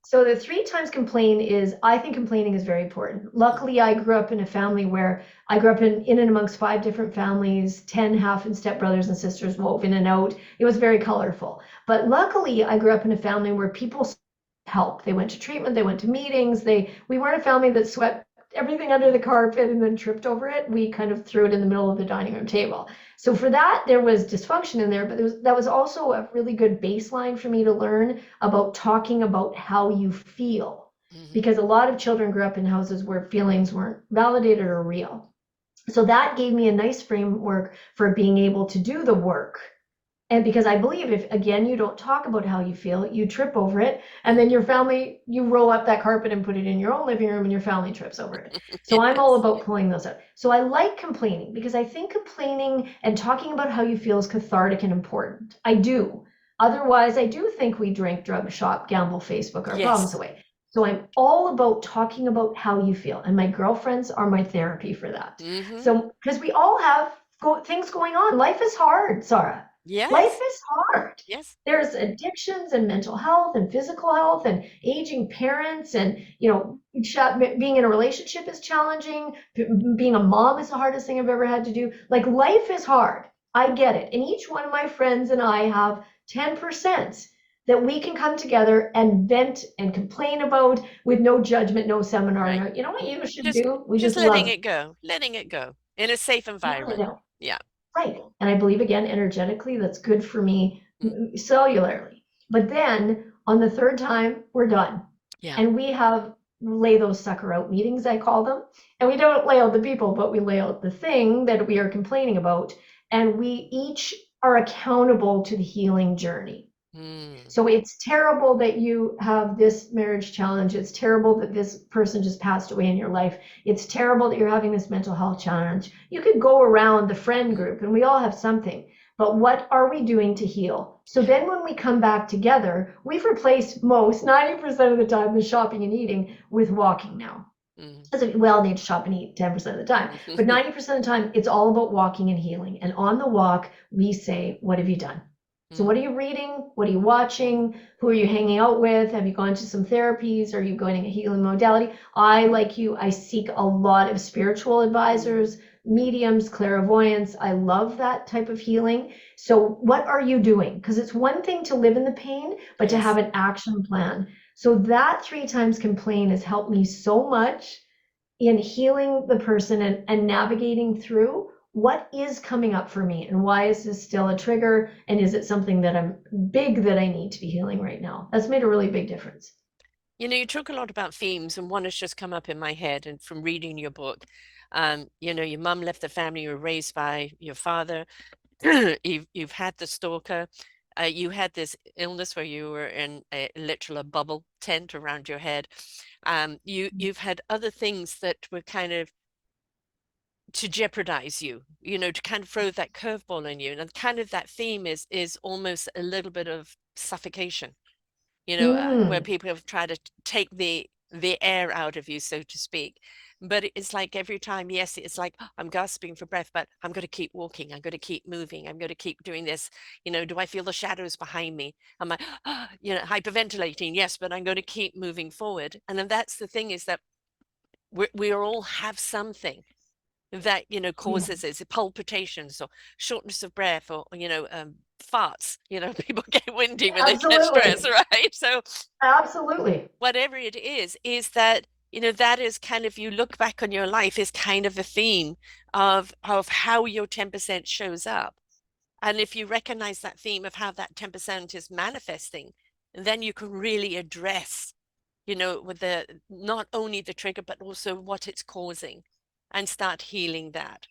So the 3 times complain is, I think complaining is very important. Mm. Luckily, I grew up in a family where I grew up in and amongst 5 different families, 10 half and step brothers and sisters woven in and out. It was very colorful. But luckily, I grew up in a family where people help. They went to treatment, they went to meetings. We weren't a family that swept everything under the carpet and then tripped over it. We kind of threw it in the middle of the dining room table. So for that, there was dysfunction in there, but that was also a really good baseline for me to learn about talking about how you feel. Hmm. Because a lot of children grew up in houses where feelings weren't validated or real. So that gave me a nice framework for being able to do the work. And because I believe, if again you don't talk about how you feel, you trip over it, and then Hmm. your family, you roll up that carpet and put it in your own living room and your family trips over it. So I'm all Yes. about pulling those out. So I like complaining because I think complaining and talking about how you feel is cathartic and important. I do. Otherwise, I do think we drink, drug, shop, gamble, Facebook our problems Yes. away. So I'm all about talking about how you feel, and my girlfriends are my therapy for that. Hmm. So because we all have things going on, life is hard, Sarah. Life Yes. is hard. Yes. There's addictions and mental health and physical health and aging parents, and being in a relationship is challenging. Being a mom is the hardest thing I've ever had to do. Like, life is hard. I get it. And each one of my friends and I have 10% that we can come together and vent and complain about with no judgment, no seminar. Right. No, you know what you should Just do? We just just love letting it go in a safe letting it environment. out. Yeah. Right. And I believe, again, energetically, that's good for me Mm. cellularly. But then on the third time, we're done. Yeah. And we have lay those sucker out meetings, I call them. And we don't lay out the people, but we lay out the thing that we are complaining about. And we each are accountable to the healing journey. Mm. So it's terrible that you have this marriage challenge. It's terrible that this person just passed away in your life. It's terrible that you're having this mental health challenge. You could go around the friend Mm. group and we all have something. But what are we doing to heal? So Yeah. then when we come back together, we've replaced most, 90% of the time, the shopping and eating with walking now. Mm. As we all need to shop and eat 10% of the time. But 90% of the time, it's all about walking and healing. And on the walk, we say, what have you done? So what Mm. are you reading? What are you watching? Who are you hanging out with? Have you gone to some therapies? Are you going to a healing modality? I, like you, I seek a lot of spiritual Mm. advisors, mediums, clairvoyance. I love that type of healing. So what are you doing? Because it's one thing to live in the pain, but to have Yes. an action plan. So that 3 times complain has helped me so much in healing the person and navigating through what is coming up for me and why is this still a trigger, and is it something that I'm big that I need to be healing right now. That's made a really big difference. You talk a lot about themes, and one has just come up in my head, and from reading your book, your mum left the family, you were raised by your father. You've had the stalker. You had this illness where you were in a literal a bubble tent around your head. You've had other things that were kind of to jeopardize you, to kind of throw that curveball in you. And kind of that theme is almost a little bit of suffocation, where Mm, people have tried to take the air out of you, so to speak. But it's like every time, yes, it's like, "Oh, I'm gasping for breath, but I'm going to keep walking. I'm going to keep moving. I'm going to keep doing this. Do I feel the shadows behind me? Am I, hyperventilating? Yes, but I'm going to keep moving forward." And then that's the thing is that we all have something that yeah, causes it, palpitations or shortness of breath or farts. People get windy when they get stressed, absolutely. right? So Absolutely. whatever it is that that is kind of, you look back on your life, is kind of a theme of how your 10% shows up. And if you recognize that theme of how that 10% is manifesting, then you can really address, with the not only the trigger but also what it's causing, and start healing that.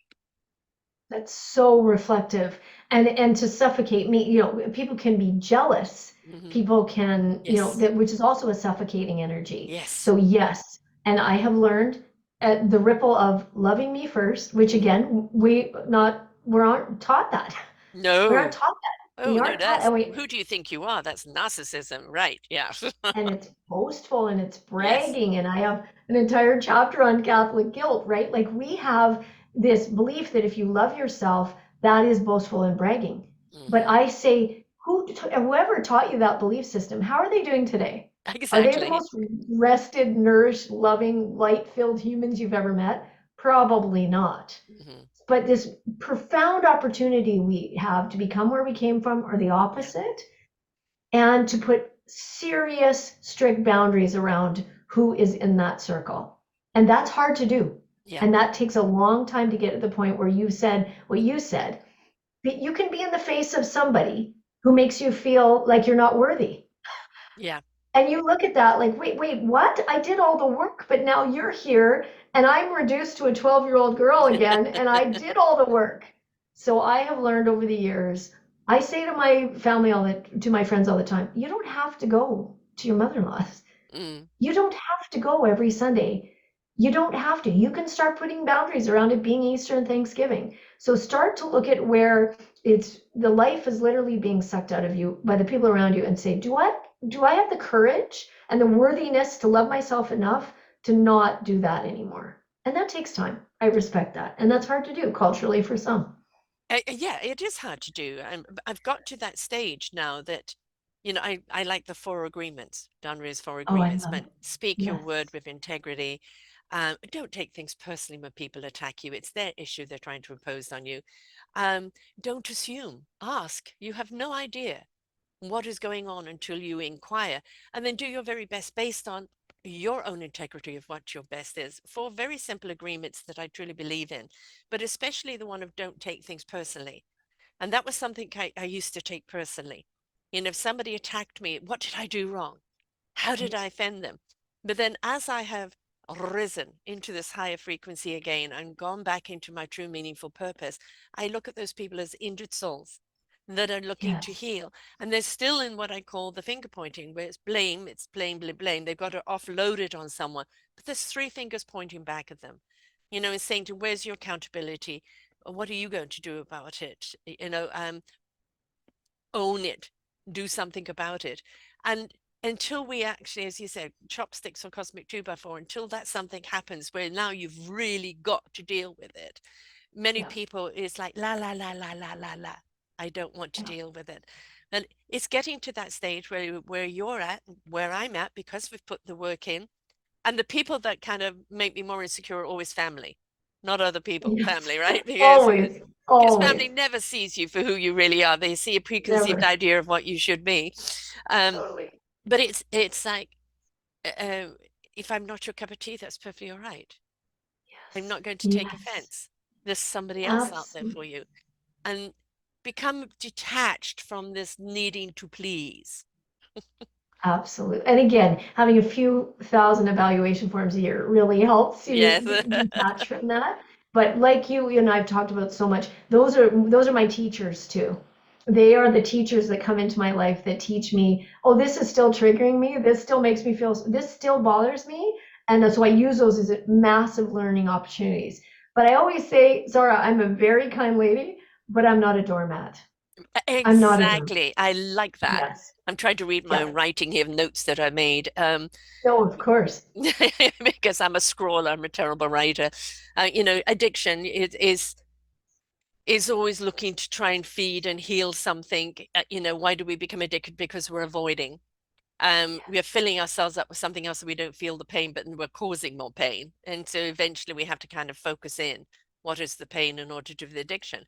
That's so reflective. And to suffocate me, people can be jealous. Hmm. People can, Yes. that which is also a suffocating energy. Yes. So yes, and I have learned the ripple of loving me first, which Hmm. again, we aren't taught that. We aren't No. taught that. Oh We no, aren't taught, that's, and we who do you think you are? That's narcissism, right? Yeah. and it's boastful and it's Yes. bragging, and I have an entire chapter on Catholic guilt, right? Like we have this belief that if you love yourself, that is boastful and bragging. But Hmm. I say, whoever taught you that belief system, how are they doing today? Are they the Exactly. most rested, nourished, loving, light-filled humans you've ever met? Probably not. Hmm. But this profound opportunity we have to become where we came from or the Yeah. opposite, and to put serious, strict boundaries around who is in that circle. And that's hard to do. Yeah. And that takes a long time to get to the point where you said what you said. But you can be in the face of somebody who makes you feel like you're not worthy. Yeah. And you look at that like, wait, what? I did all the work, but now you're here and I'm reduced to a 12-year-old girl again, and I did all the work. So I have learned over the years, I say to my family to my friends all the time, you don't have to go to your mother-in-law's. Mm. You don't have to go every Sunday. You don't have to. You can start putting boundaries around it being Easter and Thanksgiving. So start to look at where it's the life is literally being sucked out of you by the people around you and say, do I have the courage and the worthiness to love myself enough to not do that anymore? And that takes time. I respect that. And that's hard to do culturally for some. Yeah, it is hard to do. I've got to that stage now that, I like the four agreements, Donra's four Oh, I agreements, love but it. speak your Yes. word with integrity. Don't take things personally when people attack you. It's their issue they're trying to impose on you. Um, don't assume, ask. You have no idea what is going on until you inquire, and then do your very best based on your own integrity of what your best is. Four very simple agreements that I truly believe in, but especially the one of don't take things personally. And that was something I used to take personally. If somebody attacked me, what did I do wrong? How did Right. I offend them? But then as I have risen into this higher frequency again and gone back into my true meaningful purpose, I look at those people as injured souls that are looking to Yes. heal. And they're still in what I call the finger pointing, where it's blame, blame, blame. They've got to offload it on someone. But there's three fingers pointing back at them, and saying to, where's your accountability? What are you going to do about it? Own it, do something about it. And until we actually, as you said, chopsticks or cosmic 2x4, until that something happens where now you've really got to deal with it, many Yeah. people is like, la, la, la, la, la, la, la. I don't want to Yeah. deal with it. And it's getting to that stage where you're at, where I'm at, because we've put the work in. And the people that kind of make me more insecure are always family, not other people, Yes. family, right? Always. Because family Always. never sees you for who you really are. They see a preconceived Never. idea of what you should be. Um, Totally. but it's like, uh, if I'm not your cup of tea, that's perfectly all right. I'm Yes. not going to take Yes. offense. There's somebody else out there for Absolutely. you. And become detached from this needing to please. Absolutely. And again, having a few thousand evaluation forms a year really helps you Yes. detach from that. But like you and I've talked about so much, those are my teachers too. They are the teachers that come into my life that teach me, oh, this is still triggering me. This still makes me feel, this still bothers me. And so I use those as massive learning opportunities. But I always say, Zara, I'm a very kind lady, but I'm not a doormat. I'm not a doormat. Exactly. I like that. Yes. I'm trying to read my Yeah. own writing here, notes that I made. No, of course. Because I'm a scrawler, I'm a terrible writer. Addiction is always looking to try and feed and heal something. Why do we become addicted? Because we're avoiding. We are filling ourselves up with something else so we don't feel the pain, but then we're causing more pain. And so eventually we have to kind of focus in what is the pain in order to do the addiction.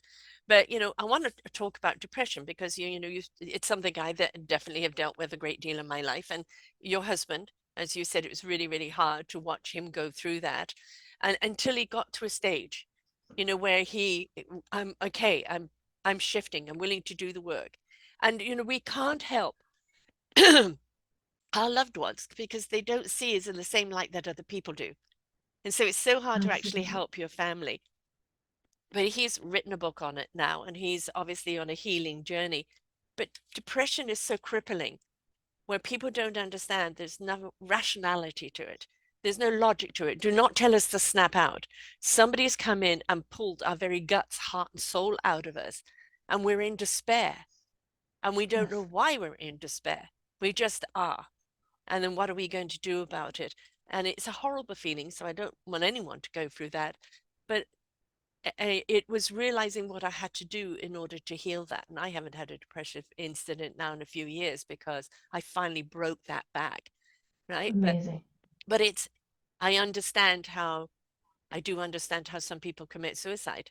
But I want to talk about depression because it's something I definitely have dealt with a great deal in my life. And your husband, as you said, it was really, really hard to watch him go through that, and until he got to a stage, where I'm okay, I'm shifting, I'm willing to do the work, and we can't help our loved ones because they don't see us in the same light that other people do. And so it's so hard to actually Absolutely. help your family. But he's written a book on it now, and he's obviously on a healing journey. But depression is so crippling where people don't understand there's no rationality to it. There's no logic to it. Do not tell us to snap out. Somebody's come in and pulled our very guts, heart, and soul out of us, and we're in despair. And we don't know Yes. why we're in despair. We just are. And then what are we going to do about it? And it's a horrible feeling, so I don't want anyone to go through that. But it was realizing what I had to do in order to heal that. And I haven't had a depressive incident now in a few years because I finally broke that back, right? But Amazing. but it's I understand how I do understand how some people commit suicide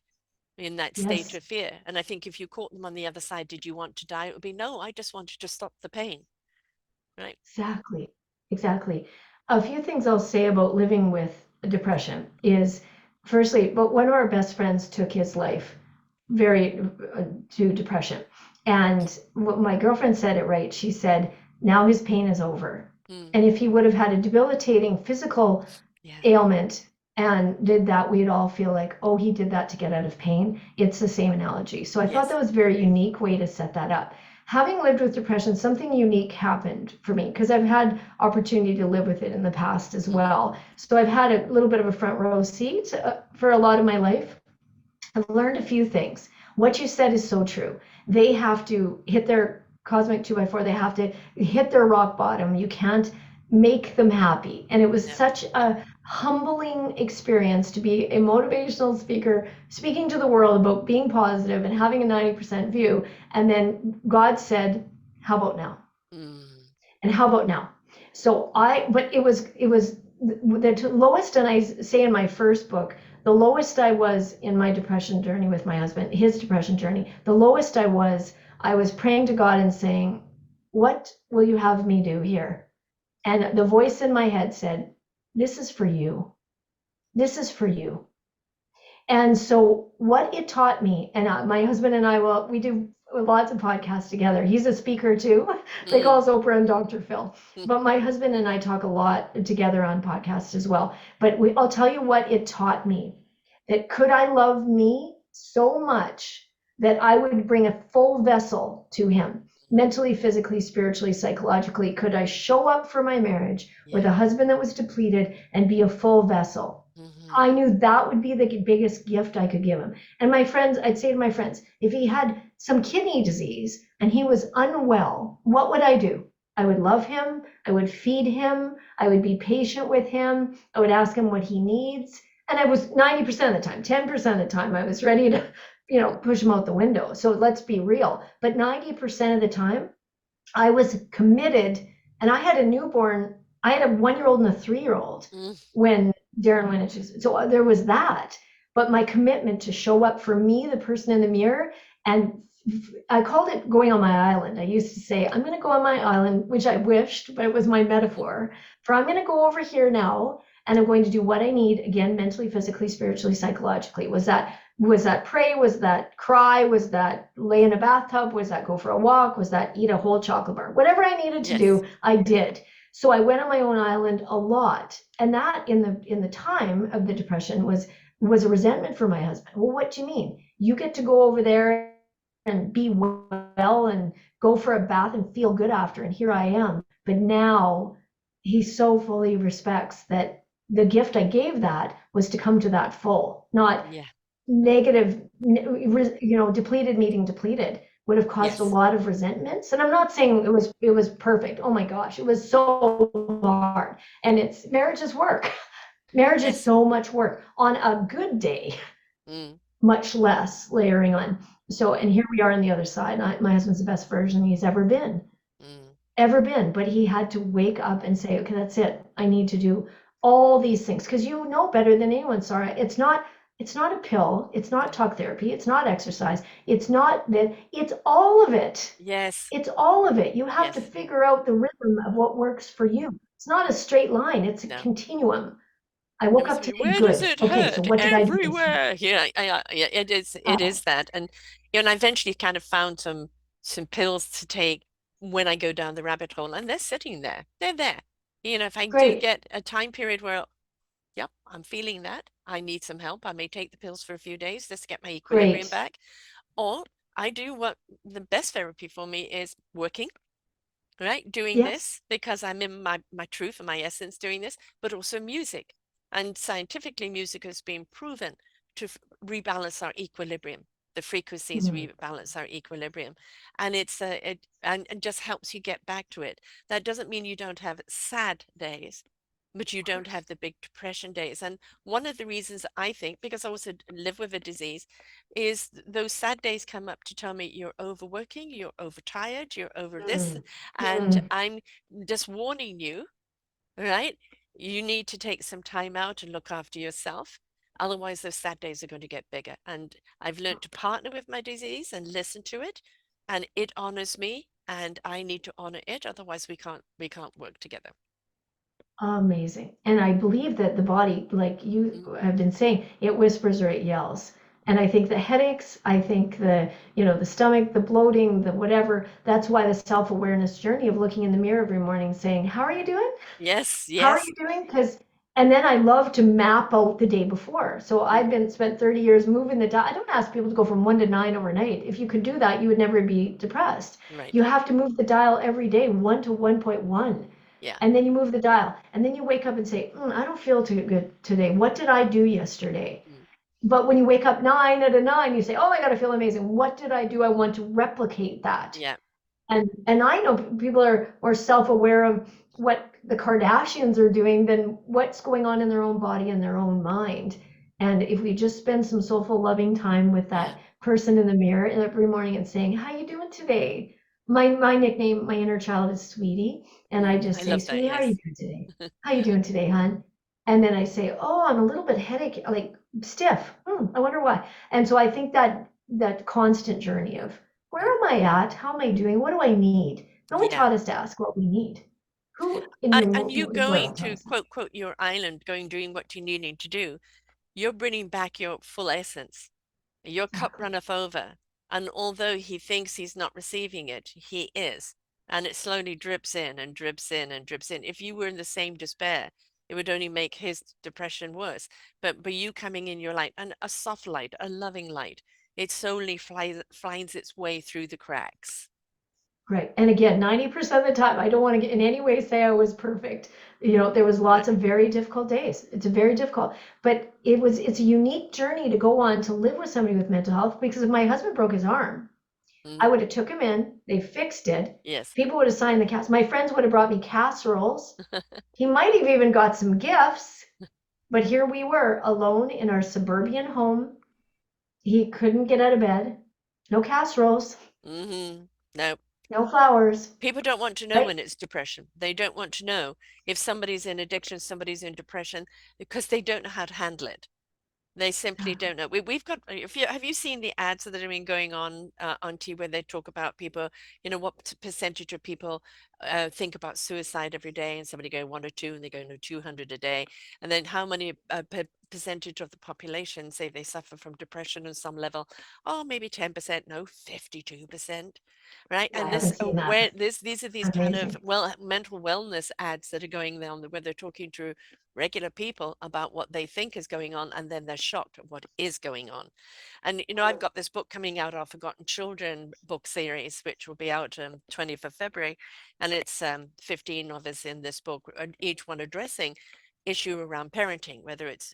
in that state Yes, of fear. And I think if you caught them on the other side, did you want to die? It would be no, I just wanted to stop the pain, right? exactly. Exactly. A few things I'll say about living with depression is firstly, but one of our best friends took his life very to depression. And what my girlfriend said it right. She said, now his pain is over. Mm, And if he would have had a debilitating physical yeah. ailment and did that, we'd all feel like, oh, he did that to get out of pain. It's the same analogy. So I thought that Yes. was a very unique way to set that up. Having lived with depression, something unique happened for me because I've had opportunity to live with it in the past as Mm-hmm. well. So I've had a little bit of a front row seat for a lot of my life. I've learned a few things. What you said is so true. They have to hit their cosmic 2x4, they have to hit their rock bottom. You can't make them happy. And it was No. such a humbling experience to be a motivational speaker, speaking to the world about being positive and having a 90% view. And then God said, how about now? Mm, And how about now? But it was the lowest, and I say in my first book, the lowest I was in my depression journey with my husband, his depression journey, the lowest I was praying to God and saying, what will you have me do here? And the voice in my head said, this is for you. This is for you. And so what it taught me, and my husband and I, well, we do lots of podcasts together. He's a speaker too. They mm, call us Oprah and Dr. Phil. mm, But my husband and I talk a lot together on podcasts as well. But I'll tell you what it taught me, that could I love me so much that I would bring a full vessel to him, mentally, physically, spiritually, psychologically. Could I show up for my marriage with yeah. a husband that was depleted and be a full vessel? Mm-hmm. I knew that would be the biggest gift I could give him. And my friends, I'd say to my friends, if he had some kidney disease and he was unwell, what would I do? I would love him. I would feed him. I would be patient with him. I would ask him what he needs. And I was 90% of the time, 10% of the time, I was ready to, push him out the window. So let's be real. But 90% of the time, I was committed, and I had a newborn. I had a 1 year old and a 3 year old Mm, when Darren went into. So there was that. But my commitment to show up for me, the person in the mirror, and I called it going on my island. I used to say, I'm going to go on my island, which I wished, but it was my metaphor for I'm going to go over here now and I'm going to do what I need again, mentally, physically, spiritually, psychologically. Was that Was that pray? Was that cry? Was that lay in a bathtub? Was that go for a walk? Was that eat a whole chocolate bar? Whatever I needed to Yes. do, I did. So I went on my own island a lot. And that in the time of the depression was a resentment for my husband. Well, what do you mean? You get to go over there and be well and go for a bath and feel good after, and here I am. But now he so fully respects that the gift I gave that was to come to that full, not Yeah. negative, depleted meeting depleted would have caused a Yes. lot of resentments. And I'm not saying it was perfect. Oh my gosh, it was so hard. And it's marriage is work. Marriage is Yes. so much work. On a good day, Mm, much less layering on. So, and here we are on the other side. My husband's the best version he's mm, ever been, but he had to wake up and say, okay, that's it. I need to do all these things because you know better than anyone, Sarah. It's not a pill, it's not no. talk therapy, it's not exercise, it's not that, it's all of it. Yes. It's all of it. You have to Yes. figure out the rhythm of what works for you. It's not a straight line, it's a No. continuum. I It woke must up be, today where does good. it Okay, so hurt? what did I do this week? Everywhere. Yeah, yeah, it Uh, is that. And and I eventually kind of found some pills to take when I go down the rabbit hole, and they're sitting there. They're there. If I do Great, get a time period where, yep, I'm feeling that, I need some help. I may take the pills for a few days just to get my equilibrium great. back. Or I do what the best therapy for me is working, right? Doing Yes. this because I'm in my truth and my essence doing this, but also music. And scientifically, music has been proven to rebalance our equilibrium. The frequencies Mhm. rebalance our equilibrium, and and just helps you get back to it. That doesn't mean you don't have sad days, but you Of don't course. have the big depression days. And one of the reasons I think, because I also live with a disease, is those sad days come up to tell me you're overworking, you're overtired, you're over this, Mm. and Mm. I'm just warning you, right? You need to take some time out and look after yourself. Otherwise, those sad days are going to get bigger. And I've learned to partner with my disease and listen to it, and it honors me, and I need to honor it. Otherwise, we can't work together. Amazing. And I believe that the body, like you Mm. have been saying, it whispers or it yells. And I think the headaches, I think the stomach, the bloating, the whatever, that's why the self-awareness journey of looking in the mirror every morning saying, how are you doing? Yes, How are yes. you doing? And then I love to map out the day before. So I've Mm, been spent 30 years moving the dial. I don't ask people to go from 1 to 9 overnight. If you could do that, you would never be depressed. right. You have to move the dial every day, 1 to 1.1. Yeah. And then you move the dial. And then you wake up and say, I don't feel too good today. What did I do yesterday? Mm, But when you wake up 9 out of 9, you say, oh my God, I feel amazing. What did I do? I want to replicate that. yeah. And I know people are more self-aware of what the Kardashians are doing than what's going on in their own body and their own mind. And if we just spend some soulful, loving time with Yeah. that person in the mirror every morning and saying, "How you doing today?" My nickname, my inner child is Sweetie, and I I just say, love that. "Sweetie, how are you Yes. doing today? How you doing today, hon?" And then I say, "Oh, I'm a little bit headache, like stiff. I wonder why." And so I think that constant journey of where Mm, am I at? How am I doing? What do I need? No one yeah. taught us to ask what we need. Who in the And you world going taught to us that? quote your island, going doing what you needing to do, you're bringing back your full essence. Your cup Exactly. runneth over. And although he thinks he's not receiving it, he is. And it slowly drips in and drips in and drips in. If you were in the same despair, it would only make his depression worse. But by you coming in your light, and a soft light, a loving light, it slowly finds its way through the cracks. Right. And again, 90% of the time, I don't want to in any way say I was perfect. There was No. lots of very difficult days. It's a very difficult, but it's a unique journey to go on to live with somebody with mental health because if my husband broke his arm, I Mm, would have took him in, they fixed it. yes. People would have signed the cast. My friends would have brought me casseroles. He might have even got some gifts, but here we were alone in our suburban home. He couldn't get out of bed. No casseroles, No. no flowers. People don't want to know Right? when it's depression. They don't want to know if somebody's in addiction, somebody's in depression, because they don't know how to handle it. They simply don't know. We've got, if you have you seen the ads that have been going on TV where they talk about people, what percentage of people think about suicide every day, and somebody go one or two, and they go no 200 a day, and then how many percentage of the population say they suffer from depression on some level. Oh, maybe 10%, no, 52%, right? Yeah, I And haven't seen that. these are these kind of Amazing. mental wellness ads that are going down where they're talking to regular people about what they think is going on, and then they're shocked at what is going on. And I've got this book coming out, our Forgotten Children book series, which will be out 20th of February, and it's 15 of us in this book, each one addressing issue around parenting, whether it's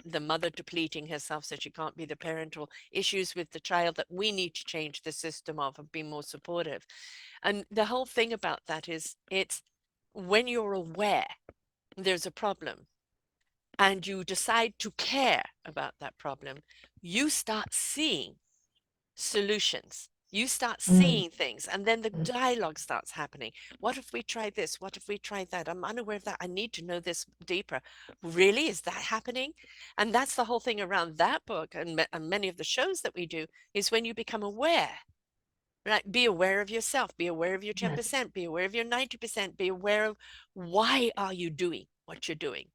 the mother depleting herself so she can't be the parent, or issues with the child that we need to change the system of and be more supportive. And the whole thing about that is, it's when you're aware there's a problem and you decide to care about that problem, you start seeing solutions. You start Mm. seeing things, and then the dialogue starts happening. What if we try this? What if we try that? I'm unaware of that. I need to know this deeper. Really? Is that happening? And that's the whole thing around that book, and many of the shows that we do, is when you become aware. Right? Be aware of yourself, be aware of your Yes. 10%, be aware of your 90%, be aware of why are you doing what you're doing?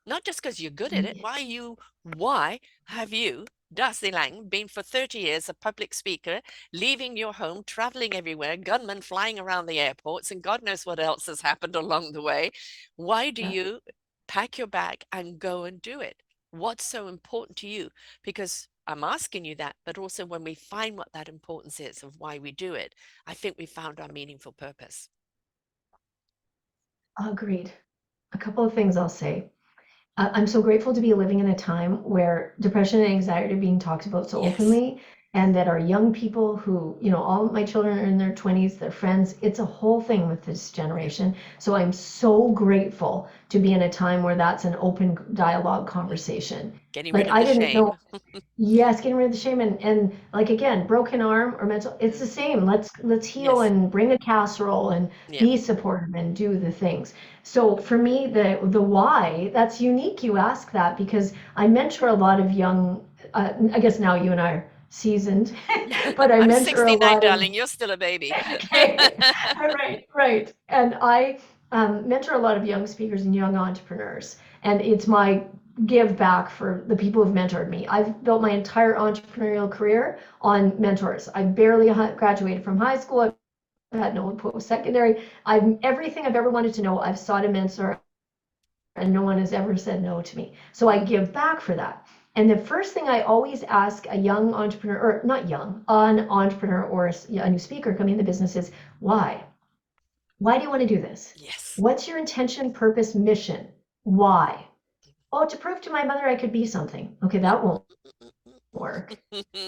Not just because you're good at it. Why have you, Darci Lang, been for 30 years a public speaker, leaving your home, traveling everywhere, gunmen flying around the airports, and God knows what else has happened along the way? Why do Yeah. you pack your bag and go and do it? What's so important to you? Because I'm asking you that, but also when we find what that importance is of why we do it, I think we found our meaningful purpose. Agreed. A couple of things I'll say. I'm so grateful to be living in a time where depression and anxiety are being talked about so Yes. openly, and that our young people who, all my children are in their 20s, their friends, it's a whole thing with this Yeah. generation. So I'm so grateful to be in a time where that's an open dialogue Mm. conversation. Getting rid Like of I the didn't know. shame. Yes, getting rid of the shame, and like again, broken arm or mental, it's Mm. the same. Let's heal Yes. and bring a casserole and Yeah. be supportive and do the things. So for me, the why, that's unique you ask that, because I mentor a lot of young, I guess now you and I are seasoned, but I I'm mentor a 69, lot of. darling. You're still a baby. Okay, all right, right. And I mentor a lot of young speakers and young entrepreneurs, and it's my give back for the people who've mentored me. I've built my entire entrepreneurial career on mentors. I barely graduated from high school. I've had no post-secondary. I've everything I've ever wanted to know, I've sought a mentor, and no one has ever said no to me. So I Mm. give back for that. And the first thing I always ask a young entrepreneur, or not young, an entrepreneur or a new speaker coming into business is, why? Why do you want to do this? Yes. What's your intention, purpose, mission? Why? Oh, to prove to my mother I could be something. Okay, that won't work.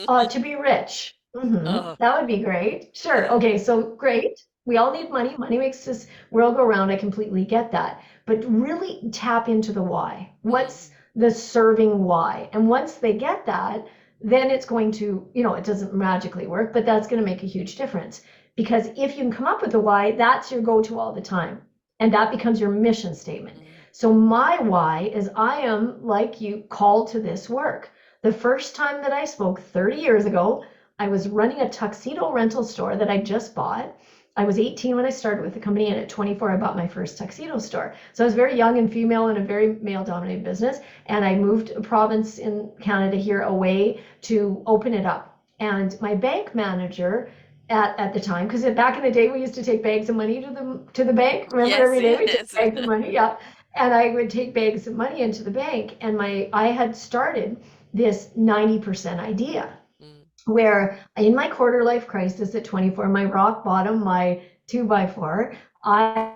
To be rich. Oh, That would be great. Sure. yeah. Okay, so great. We all need money. Money makes this world go round. I completely get that. But really tap into the why. What's Mm. the serving why? And once they get that, then it's going to, it doesn't magically work, but that's going to make a huge difference. Because if you can come up with the why, that's your go to all the time. And that becomes your mission statement. Mm. So my why is I am, like you, called to this work. The first time that I spoke 30 years ago, I was running a tuxedo rental store that I just bought. I was 18 when I started with the company, and at 24, I bought my first tuxedo store. So I was very young and female in a very male dominated business. And I moved a province in Canada here away to open it up. And my bank manager at the time, because back in the day we used to take bags of money to the bank. Remember, Yes, every day we took yes. bags of money. Yeah, and I would take bags of money into the bank, and I had started this 90% idea Mm. where in my quarter life crisis at 24, my rock bottom, my 2x4, I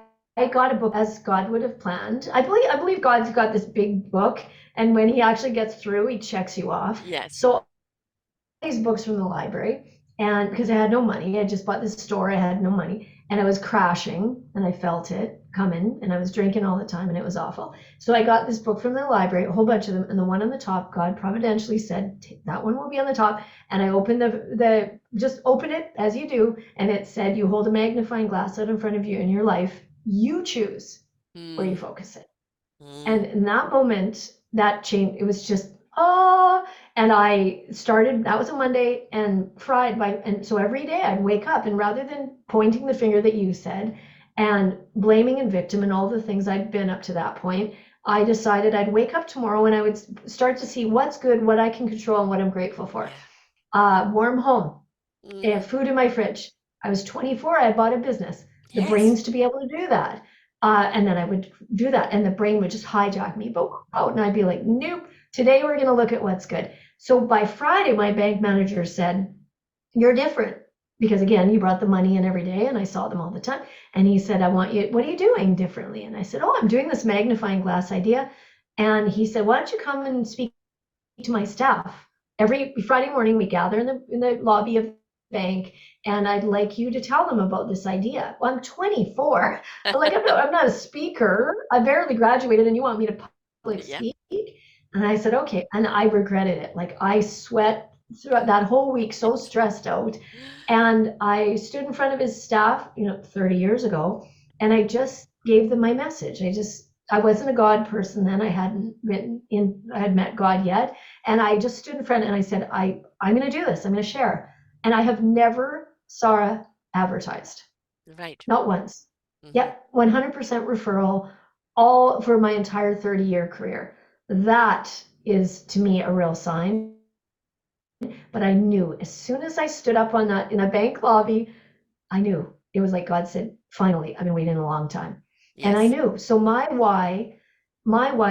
got a book as God would have planned. I believe God's got this big book, and when he actually gets through, he checks you off. Yes. So these books from the library, and because I had no money, I just bought this store, I had no money, and I was crashing, and I felt it coming, and I was drinking all the time, and it was awful. So I got this book from the library, a whole bunch of them, and the one on the top, God providentially said that one will be on the top. And I opened the just open it as you do, and it said, you hold a magnifying glass out in front of you in your life, you choose where you Mm. focus it. And Mm. in that moment, that changed. It was just, oh, and I started, that was a Monday, and and so every day I'd wake up, and rather than pointing the finger that you said and blaming and victim and all the things I'd been up to that point, I decided I'd wake up tomorrow and I would start to see what's good, what I can control, and what I'm grateful for. Yeah. Warm home, Mm. food in my fridge. I was 24, I bought a business. The Yes. brains to be able to do that. And then I would do that, and the brain would just hijack me. But out, and I'd be like, nope, today we're going to look at what's good. So by Friday, my bank manager said, you're different. Because again, you brought the money in every day, and I saw them all the time. And he said, I want you, what are you doing differently? And I said, oh, I'm doing this magnifying glass idea. And he said, why don't you come and speak to my staff? Every Friday morning, we gather in the lobby of the bank, and I'd like you to tell them about this idea. Well, I'm 24. Like, I'm not a speaker. I barely graduated, and you want me to public Yeah. speak? And I said, okay. And I regretted it. Like, I sweat throughout that whole week, so stressed out. And I stood in front of his staff, 30 years ago, and I just gave them my message. I wasn't a God person then. I had met God yet. And I just stood in front and I said, I'm going to do this. I'm going to share. And I have never, Sarah, advertised. Right. Not once. Hmm. Yep, 100% referral, all for my entire 30-year career. That is to me a real sign. But I knew as soon as I stood up on that in a bank lobby, I knew it was like God said, finally, I've been waiting a long time. And I Yes. knew. So my why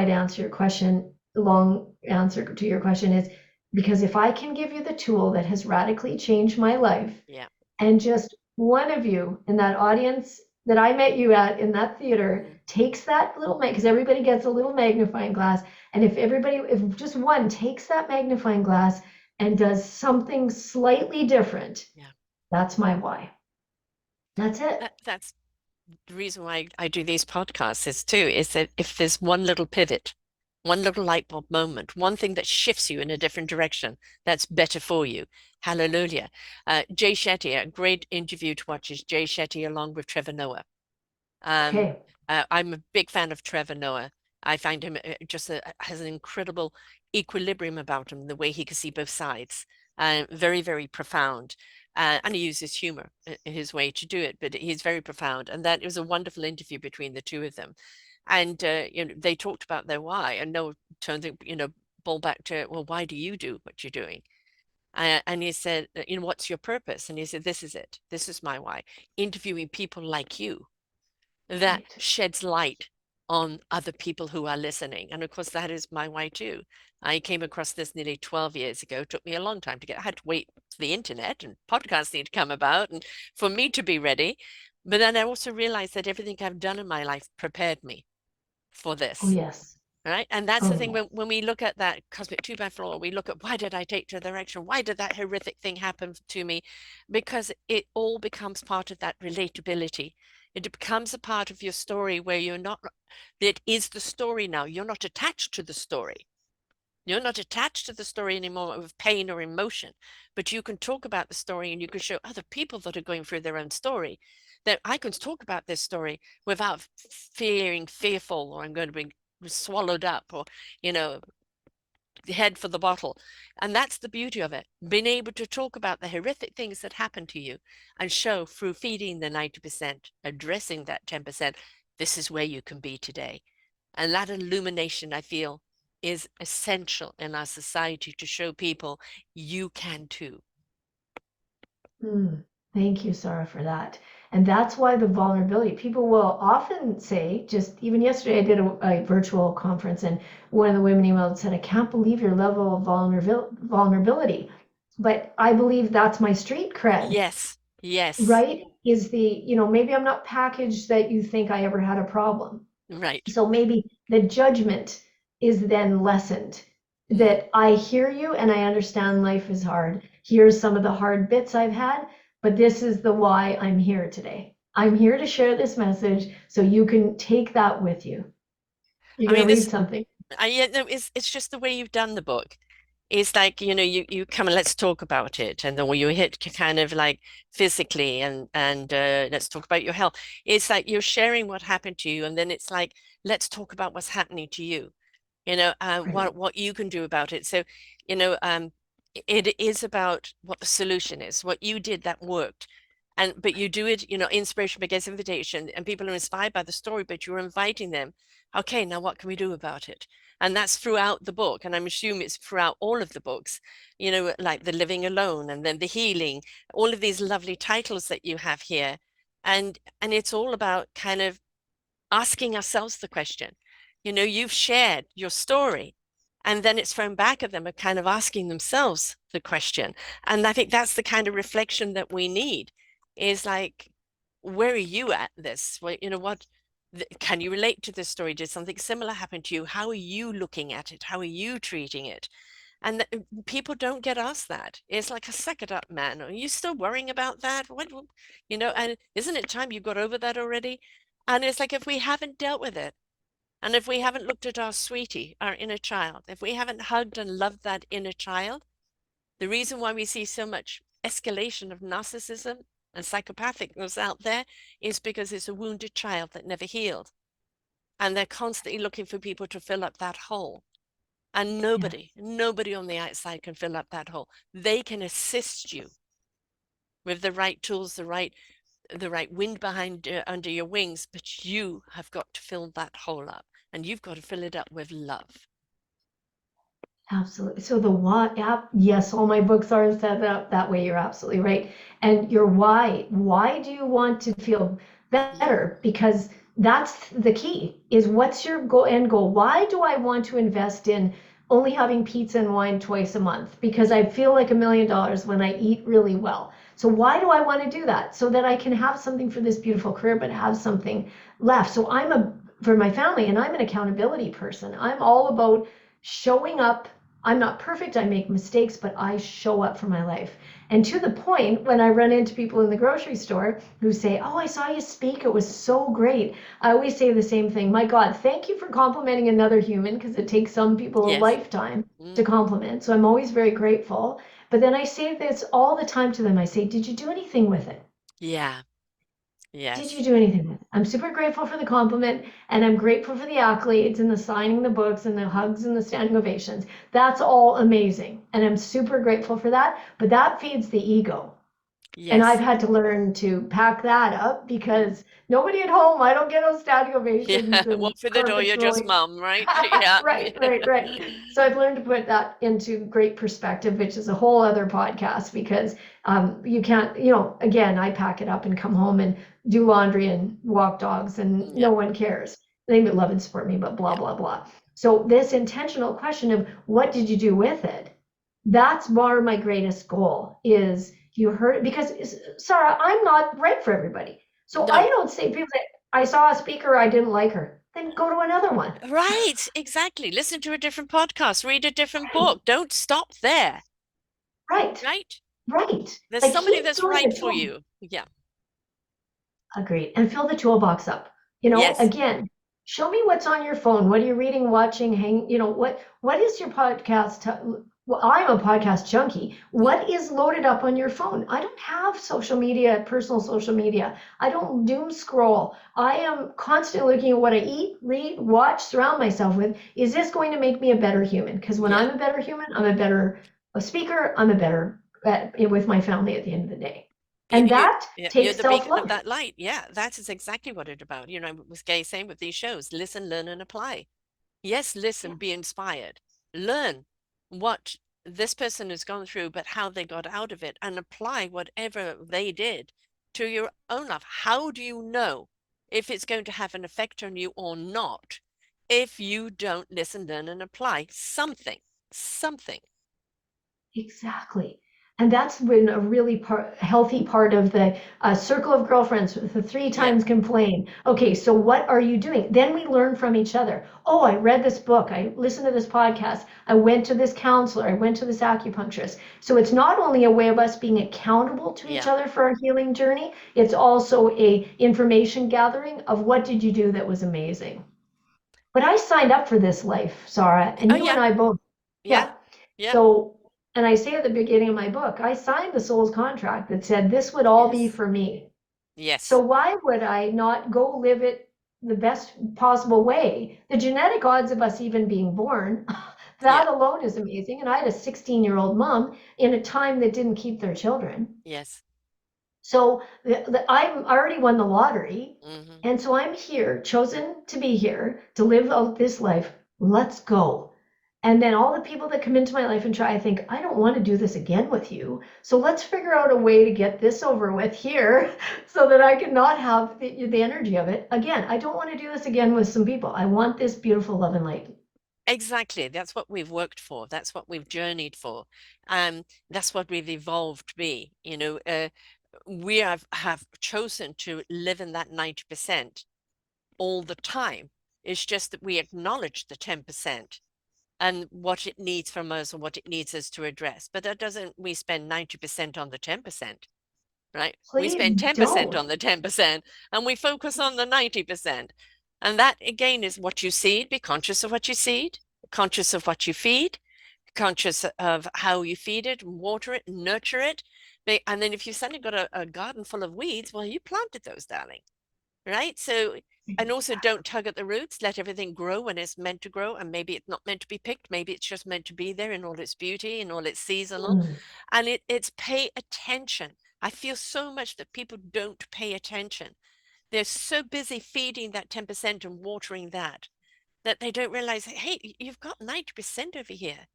to answer your question, the long answer to your question is because if I can give you the tool that has radically changed my life, Yeah. and just one of you in that audience that I met you at in that theater Mm. takes that little, because everybody gets a little magnifying glass. And if just one takes that magnifying glass and does something slightly different, Yeah. that's my why. That's it. That's the reason why I do these podcasts is too, is that if there's one little pivot, one little light bulb moment, one thing that shifts you in a different direction, that's better for you. Hallelujah. Jay Shetty, a great interview to watch is Jay Shetty along with Trevor Noah. Um, Okay. I'm a big fan of Trevor Noah. I find him has an incredible equilibrium about him, the way he can see both sides. Very, very profound. And he uses humor in his way to do it, but he's very profound. And that was a wonderful interview between the two of them. And they talked about their why, and Noah turned it, ball back to, well, why do you do what you're doing? And he said, what's your purpose? And he said, this is it. This is my why. Interviewing people like you that Right. sheds light on other people who are listening. And of course, that is my why too. I came across this nearly 12 years ago. It took me a long time to get. I had to wait for the internet and podcasts need to come about and for me to be ready. But then I also realized that everything I've done in my life prepared me for Oh, this. yes. Right. And that's the Oh, thing yes. when we look at that cosmic two by floor, we look at why did I take to the direction? Why did that horrific thing happen to me? Because it all becomes part of that relatability. It becomes a part of your story where you're not, it is the story now. You're not attached to the story. You're not attached to the story anymore with pain or emotion, but you can talk about the story and you can show other people that are going through their own story that I can talk about this story without feeling fearful or I'm going to be swallowed up or, you know, head for the bottle. And that's the beauty of it. Being able to talk about the horrific things that happen to you and show through feeding the 90%, addressing that 10%, this is where you can be today. And that illumination, I feel, is essential in our society to show people you can too. Mm, thank you, Sarah, for that. And that's why the vulnerability, people will often say, just even yesterday, I did a virtual conference, and one of the women emailed and said, I can't believe your level of vulnerability. But I believe that's my street cred, Yes, yes, right? Is maybe I'm not packaged that you think I ever had a problem. right. So maybe the judgment is then lessened. Mm. That I hear you and I understand life is hard. Here's some of the hard bits I've had, but this is the why I'm here today. I'm here to share this message so you can take that with you. You're I going to mean, read this, something. yeah, no, it's just the way you've done the book. It's like, you come and let's talk about it. And then when you hit kind of like physically and let's talk about your health. It's like you're sharing what happened to you. And then it's like, let's talk about what's happening to you, Right. what you can do about it. So, you know, um, it is about what the solution is, what you did that worked. But you do it, inspiration begets invitation, and people are inspired by the story, but you're inviting them. Okay, now what can we do about it? And that's throughout the book. And I'm assuming it's throughout all of the books, like The Living Alone and then The Healing, all of these lovely titles that you have here. And it's all about kind of asking ourselves the question. You've shared your story, and then it's thrown back at them of kind of asking themselves the question. And I think that's the kind of reflection that we need is like, where are you at this? Well, what can you relate to this story? Did something similar happen to you? How are you looking at it? How are you treating it? And people don't get asked that. It's like a suck it up, man. Are you still worrying about that? And isn't it time you got over that already? And it's like if we haven't dealt with it, and if we haven't looked at our sweetie, our inner child, if we haven't hugged and loved that inner child, the reason why we see so much escalation of narcissism and psychopathicness out there is because it's a wounded child that never healed. And they're constantly looking for people to fill up that hole. And Yeah, nobody on the outside can fill up that hole. They can assist you with the right tools, the right wind behind under your wings, but you have got to fill that hole up, and you've got to fill it up with love. absolutely. So the why, yeah, yes, all my books are set up that way. You're absolutely right. And your why do you want to feel Mm, better? Because that's the key is what's your end goal? Why do I want to invest in only having pizza and wine twice a month? Because I feel like $1 million when I eat really well. So why do I want to do that? So that I can have something for this beautiful career, but have something left. So for my family, and I'm an accountability person. I'm all about showing up. I'm not perfect, I make mistakes, but I show up for my life. And to the point, when I run into people in the grocery store who say, "Oh, I saw you speak, it was so great," I always say the same thing: My God, thank you for complimenting another human, because it takes some people a yes. lifetime to Mm, compliment. So I'm always very grateful. But then I say this all the time to them: I say, "Did you do anything with it? yeah. Did you Yes. do anything with it?" I'm super grateful for the compliment, and I'm grateful for the accolades and the signing the books and the Mm, hugs and the standing ovations. That's all amazing. And I'm super grateful for that. But that feeds the ego. And I've yes. had to learn to pack that up, Mm, because nobody at home, I don't get no standing yeah. ovations and Walk through the door, carpets you're just rolling. mum, right? Yeah. Right, right, right. So I've learned to put that into great perspective, which is a whole other podcast, because you can't, again, I pack it up and come home and do laundry and walk dogs, and Yeah. no one cares. They may love and support me, but blah, Yeah. blah, blah. So this intentional question of what did you do with it? That's more my greatest goal is you heard, because Sarah, I'm not right for everybody. So I No. don't say people say, "I saw a speaker, I didn't like her." Then go to another one. Right. Exactly. Listen to a different podcast, read a different book. Don't stop there, Right, right? right. There's Like, somebody keep that's doing right the for tool. you. Yeah. Agreed. And fill the toolbox up. Yes. Again, show me what's on your phone. What are you reading, watching, what is your podcast? Well, I'm a podcast junkie. Mm, What is loaded up on your phone? I don't have social media, personal social media. I don't doom scroll. I am constantly looking at what I eat, read, watch, surround myself with. Is this going to make me a better human? Because when yeah. I'm a better human, I'm a better a speaker. I'm a better with my family at the end of the day. And that You're takes the beacon of self-love. that light. Yeah, that is exactly what it's about. Was Gay saying with these shows, listen, learn, and apply. Yes, Yeah, listen, be inspired. Learn what this person has gone through, but how they got out of it, and apply whatever they did to your own life. How do you know if it's going to have an effect on you or not if you don't listen, learn, and apply something? Something. exactly. And that's been a really healthy part of the circle of girlfriends with the three Yeah, times complain. Okay, so what are you doing? Then we learn from each other. Oh, I read this book. I listened to this podcast. I went to this counselor. I went to this acupuncturist. So it's not only a way of us being accountable to each yeah, other for our healing journey, it's also a information gathering of what did you do that was amazing. But I signed up for this life, Sarah, and oh you and yeah, I both. yeah, Yeah. yeah, So, and I say at the beginning of my book, I signed the soul's contract that said this would all be yes, for me. So yes, why would I not go live it the best possible way? The genetic odds of us even being born, yeah, that alone is amazing. And I had a 16-year-old mom in a time that didn't keep their children. yes. So I'm already won the lottery. Hmm. And so I'm here, chosen to be here, to live out this life. Let's go. And then all the people that come into my life and try, I think, I don't want to do this again with you. So let's figure out a way to get this over with here so that I can not have the energy of it. Again, I don't want to do this again with some people. I want this beautiful love and light. Exactly. That's what we've worked for. That's what we've journeyed for. That's what we've evolved to be. We have chosen to live in that 90% all the time. It's just that we acknowledge the 10% and what it needs from us and what it needs us to address. But that doesn't, we spend 90% on the 10%, right? We Please spend 10% don't. on the 10% and we focus on the 90%. And that again is what you seed. Be conscious of what you seed, conscious of what you feed, conscious of how you feed it, water it, nurture it. And then if you suddenly got a garden full of weeds, well, you planted those, darling, right? So, and also don't tug at the roots, let everything grow when it's meant to grow. And maybe it's not meant to be picked. Maybe it's just meant to be there in all its beauty and all its seasonal. Mm. And it's pay attention. I feel so much that people don't pay attention. They're so busy feeding that 10% and watering that they don't realize, hey, you've got 90% over here.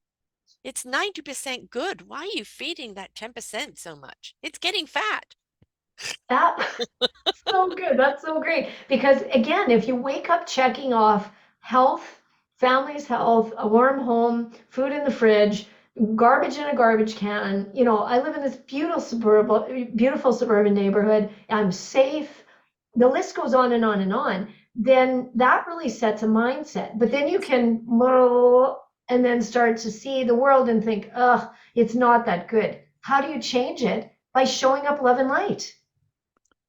It's 90% good. Why are you feeding that 10% so much? It's getting fat. That so good. That's so great. Because again, if you wake up checking off health, family's health, a warm home, food in the fridge, garbage in a garbage can, I live in this beautiful suburban neighborhood. I'm safe. The list goes on and on and on. Then that really sets a mindset. But then you can and then start to see the world and think, ugh, it's not that good. How do you change it? By showing up love and light.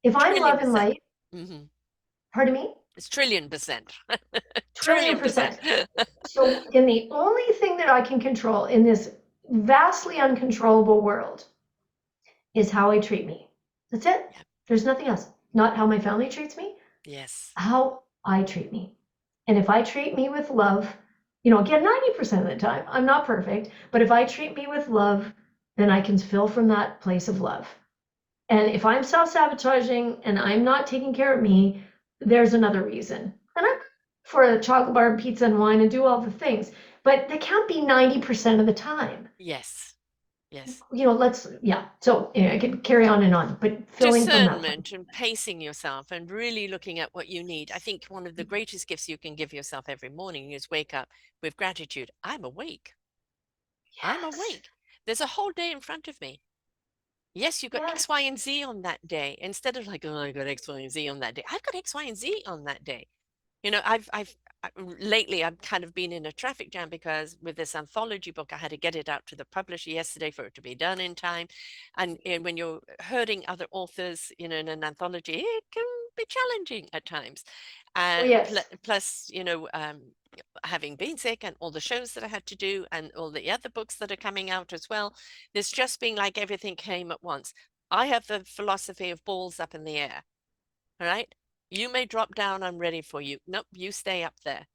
If I'm Trillion love and percent. light, Mm-hmm. pardon me, It's trillion percent. trillion Trillion percent. percent. So, in the only thing that I can control in this vastly uncontrollable world is how I treat me. That's it. Yeah. There's nothing else. Not how my family treats me, Yes. how I treat me. And if I treat me with love, again, 90% of the time, I'm not perfect, but if I treat me with love, then I can fill from that place of love. And if I'm self-sabotaging and I'm not taking care of me, there's another reason. And I'm for a chocolate bar and pizza and wine and do all the things, but they can't be 90% of the time. Yes. Yes. Yeah. So I could carry on and on, but filling from that place. Discernment and pacing yourself and really looking at what you need. I think one of the greatest gifts you can give yourself every morning is wake up with gratitude. I'm awake. I'm Yes. awake. There's a whole day in front of me. Yes, you got Yes. X, Y, and Z on that day. Instead of like, oh, I got X, Y, and Z on that day. I've got X, Y, and Z on that day. Lately I've kind of been in a traffic jam because with this anthology book, I had to get it out to the publisher yesterday for it to be done in time. And when you're herding other authors, in an anthology, it can be challenging at times. Oh, Pl yes. plus, having been sick and all the shows that I had to do and all the other books that are coming out as well, there's just been like everything came at once. I have the philosophy of balls up in the air. All right. You may drop down. I'm ready for you. Nope, you stay up there.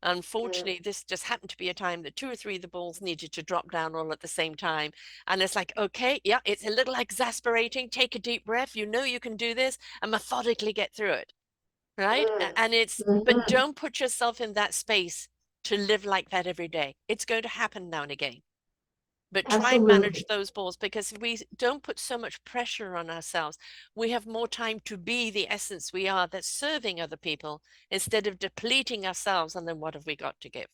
Mm. Unfortunately, this just happened to be a time that two or three of the balls needed to drop down all at the same time. And it's like, okay, yeah, it's a little exasperating. Take a deep breath. You know you can do this and methodically get through it. Right. Mm. And but Mhm. don't put yourself in that space to live like that every day. It's going to happen now and again, but try and manage Absolutely. those balls, because if we don't put so much pressure on ourselves, we have more time to be the essence we are that's serving other people instead of depleting ourselves. And then what have we got to give?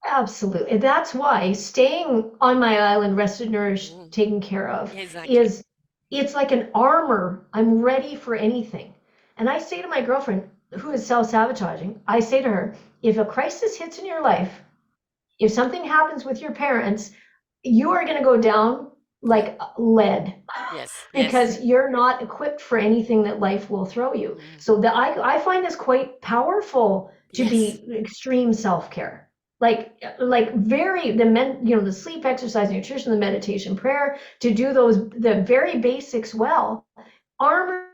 Absolutely. That's why staying on my island, rested, nourished, Mm, taken care of, exactly. is it's like an armor. I'm ready for anything. And I say to my girlfriend, who is self-sabotaging, I say to her, if a crisis hits in your life, if something happens with your parents, you are going to go down Yeah. like lead Yes. Yes. because you're not equipped for anything that life will throw you. Mm, So I find this quite powerful to yes. be extreme self-care. Like very the sleep, exercise, nutrition, the meditation, prayer, to do the very basics well, armor.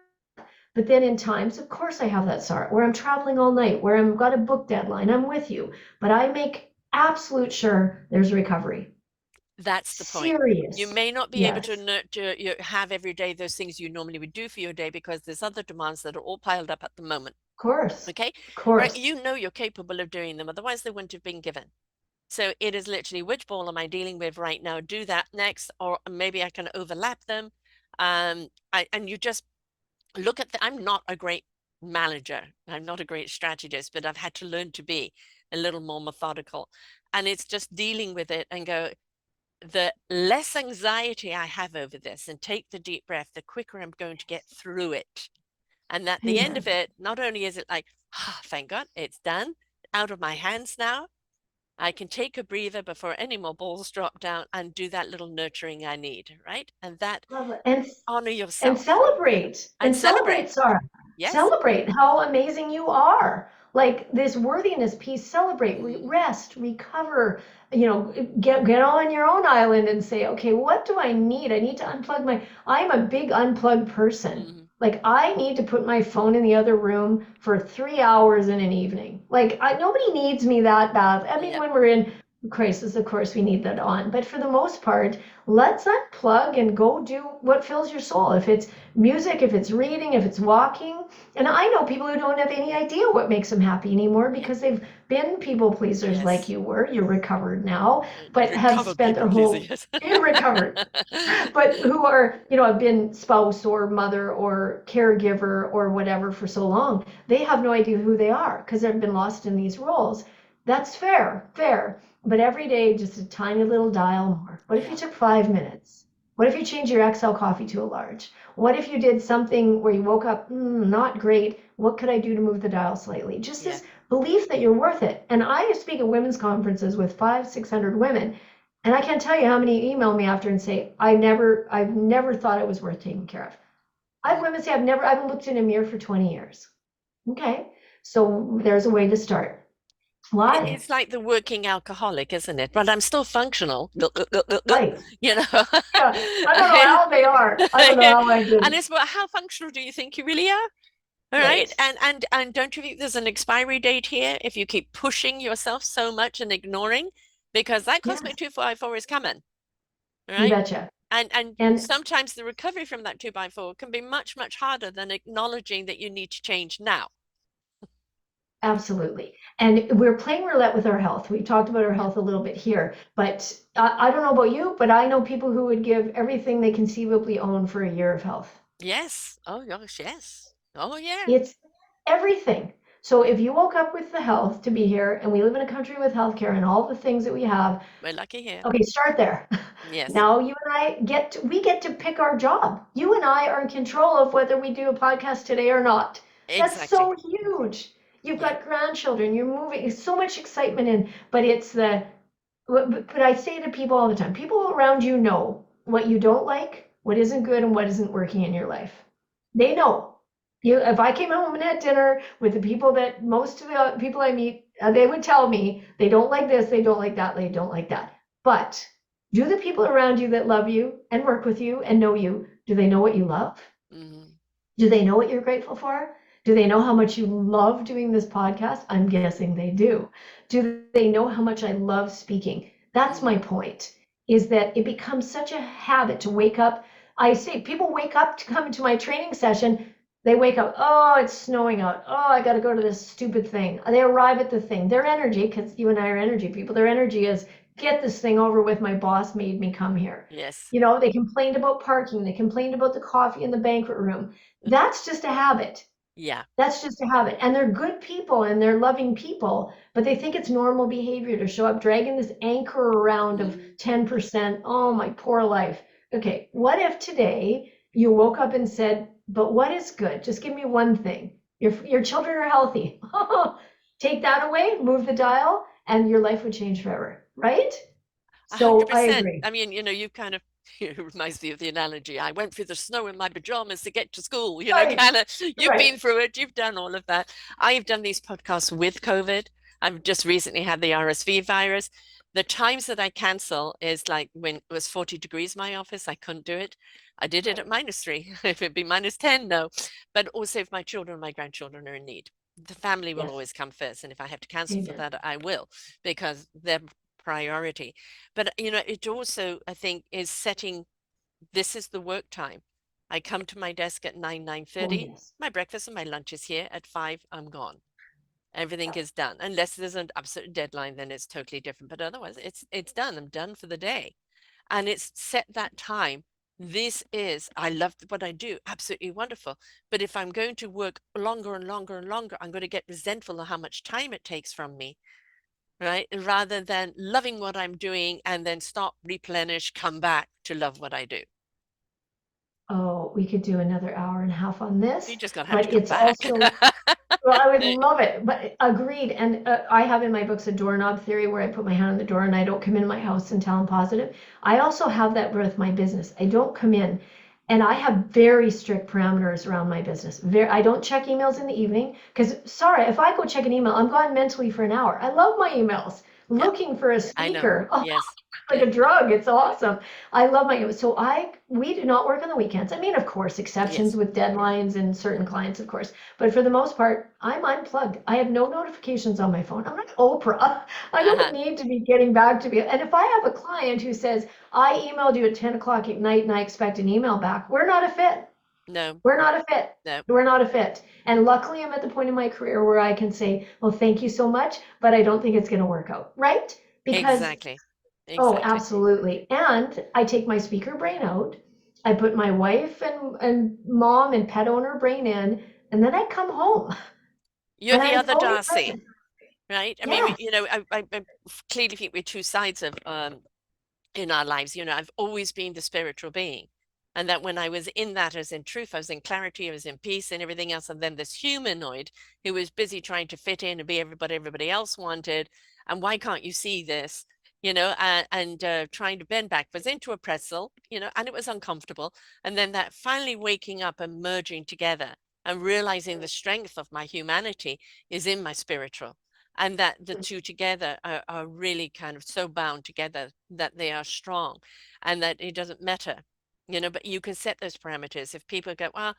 But then in times, of course, I have that sorrow where I'm traveling all night, where I've got a book deadline. I'm with you, but I make absolute sure there's recovery. That's the point. You Serious. may not be able to Yes. nurture, you have every day those things you normally would do for your day because there's other demands that are all piled up at the moment. Of course. Okay. Of Right. course. You know you're capable of doing them. Otherwise, they wouldn't have been given. So it is literally which ball am I dealing with right now? Do that next, or maybe I can overlap them. And you just look at the, I'm not a great manager. I'm not a great strategist, but I've had to learn to be a little more methodical. And it's just dealing with it and go, the less anxiety I have over this and take the deep breath, the quicker I'm going to get through it. And at the end of Amen. it, not only is it like, oh, thank God, it's done, out of my hands now, I can take a breather before any more balls drop down and do that little nurturing I need, right? And that Love it. honor And yourself celebrate and celebrate. Sarah. Yes. Celebrate how amazing you are. Like this worthiness piece, celebrate, Mm, rest, recover, get on your own island and say, okay, what do I need? I need to unplug I'm a big unplugged person. mm, Like I need to put my phone in the other room for 3 hours in an evening. Like nobody needs me that bad. I mean, yeah, when we're in crisis, of course, we need that on. But for the most part, let's unplug and go do what fills your soul. If it's music, if it's reading, if it's walking. And I know people who don't have any idea what makes them happy anymore yeah, because they've been people pleasers like yes. you were. You're recovered now, but have Recovered spent people their pleaser, whole yes. in recovered, but who are, have been spouse or mother or caregiver or whatever for so long. They have no idea who they are because they've been lost in these roles. That's fair, fair. But every day, just a tiny little dial more. What if you Yeah, took 5 minutes? What if you changed your XL coffee to a large? What if you did something where you woke up, not great? What could I do to move the dial slightly? Just yeah. this belief that you're worth it. And I speak at women's conferences with 600 women, and I can't tell you how many email me after and say, I've never thought it was worth taking care of. I have Mm. women say, I haven't looked in a mirror for 20 years. Okay, so there's a way to start. Why? It's like the working alcoholic, isn't it? But I'm still functional. Right. You know. Yeah. I don't know how they are. I don't know how I And did. it's well, how functional do you think you really are? All right. Right. And don't you think there's an expiry date here if you keep pushing yourself so much and ignoring? Because that cosmic Yes. 254 is coming. All You right. betcha. And And sometimes the recovery from that 2 by 4 can be much, much harder than acknowledging that you need to change now. absolutely. And we're playing roulette with our health. We talked about our Yeah. health a little bit here, but I don't know about you, but I know people who would give everything they conceivably own for a year of health. Yes. Oh gosh, yes. Oh yeah. It's everything. So if you woke up with the health to be here, and we live in a country with healthcare and all the things that we have, We're lucky here. okay, start there. Yes. Now you and I we get to pick our job. You and I are in control of whether we do a podcast today or not. That's Exactly. so huge. You've Yeah. got grandchildren, you're moving, it's so much excitement in, but but I say to people all the time, people around you know what you don't like, what isn't good, and what isn't working in your life. They know. If I came home and had dinner with the people that most of the people I meet, they would tell me they don't like this, they don't like that, they don't like that. But do the people around you that love you and work with you and know you, do they know what you love? Hmm. Do they know what you're grateful for? Do they know how much you love doing this podcast? I'm guessing they do. Do they know how much I love speaking? That's my Hmm. point, is that it becomes such a habit to wake up. I say people wake up to come into my training session. They wake up, oh, it's snowing out. Oh, I got to go to this stupid thing. They arrive at the thing. Their energy, because you and I are energy people, their energy is get this thing over with. My boss made me come here. Yes. They complained about parking. They complained about the coffee in the banquet room. That's just a habit. Yeah. That's just a habit. And they're good people and they're loving people, but they think it's normal behavior to show up dragging this anchor around of Mm. 10%. Oh, my poor life. Okay, what if today you woke up and said, but what is good? Just give me one thing. Your children are healthy. Take that away, move the dial, and your life would change forever, right? So I 100%. agree. I mean, you've kind of, it reminds me of the analogy. I went through the snow in my pajamas to get to school, Right, kind of, you've right. been through it, you've done all of that. I've done these podcasts with COVID. I've just recently had the RSV virus. The times that I cancel is like when it was 40 degrees in my office, I couldn't do it. I did it Right. at -3. If it'd be -10, no. But also if my children and my grandchildren are in need, the family will Yes. always come first. And if I have to cancel for Amen. that, I will, because they're priority. But, you know, it also, I think, is setting this is the work time. I come to my desk at 9, Oh, 9:30. yes. My breakfast and my lunch is here at 5. I'm gone. Everything is done. Unless there's an absolute deadline, then it's totally different. But otherwise, it's done. I'm done for the day. And it's set that time. This is, I love what I do, absolutely wonderful. But if I'm going to work longer and longer and longer, I'm going to get resentful of how much time it takes from me, right? Rather than loving what I'm doing and then stop, replenish, come back to love what I do. Oh, we could do another hour and a half on You this, just gonna have to but come it's back. also, well, I would love it, but agreed. And I have in my books a doorknob theory where I put my hand on the door and I don't come in my house until I'm positive. I also have that with my business. I don't come in, and I have very strict parameters around my business. I don't check emails in the evening because, sorry, if I go check an email, I'm gone mentally for an hour. I love my emails. Yeah, Looking for a I know. speaker. Oh, Yes. like a drug. It's awesome. I love my, so we do not work on the weekends. I mean, of course, exceptions Yes. with deadlines and certain clients, of course, but for the most part, I'm unplugged. I have no notifications on my phone. I'm not Oprah. I don't Uh-huh. need to be getting back to me. And if I have a client who says, I emailed you at 10 o'clock at night and I expect an email back, we're not a fit. No, We're not a fit. no. We're not a fit. And luckily, I'm at the point in my career where I can say, well, thank you so much, but I don't think it's going to work out. Right? Because Exactly. oh, Exactly. absolutely. And I take my speaker brain out. I put my wife and mom and pet owner brain in, and then I come home You're and the I'm other fully Darcy, present. right? I mean, Yes. you know, I clearly think we're two sides of in our lives. You know, I've always been the spiritual being. And that when I was in that, as in truth, I was in clarity, I was in peace and everything else. And then this humanoid who was busy trying to fit in and be everybody else wanted. And why can't you see this? You know, trying to bend backwards into a pretzel, you know, and it was uncomfortable. And then that finally waking up and merging together and realizing the strength of my humanity is in my spiritual, and that the two together are really kind of so bound together that they are strong, and that it doesn't matter, you know, but you can set those parameters. If people go, well,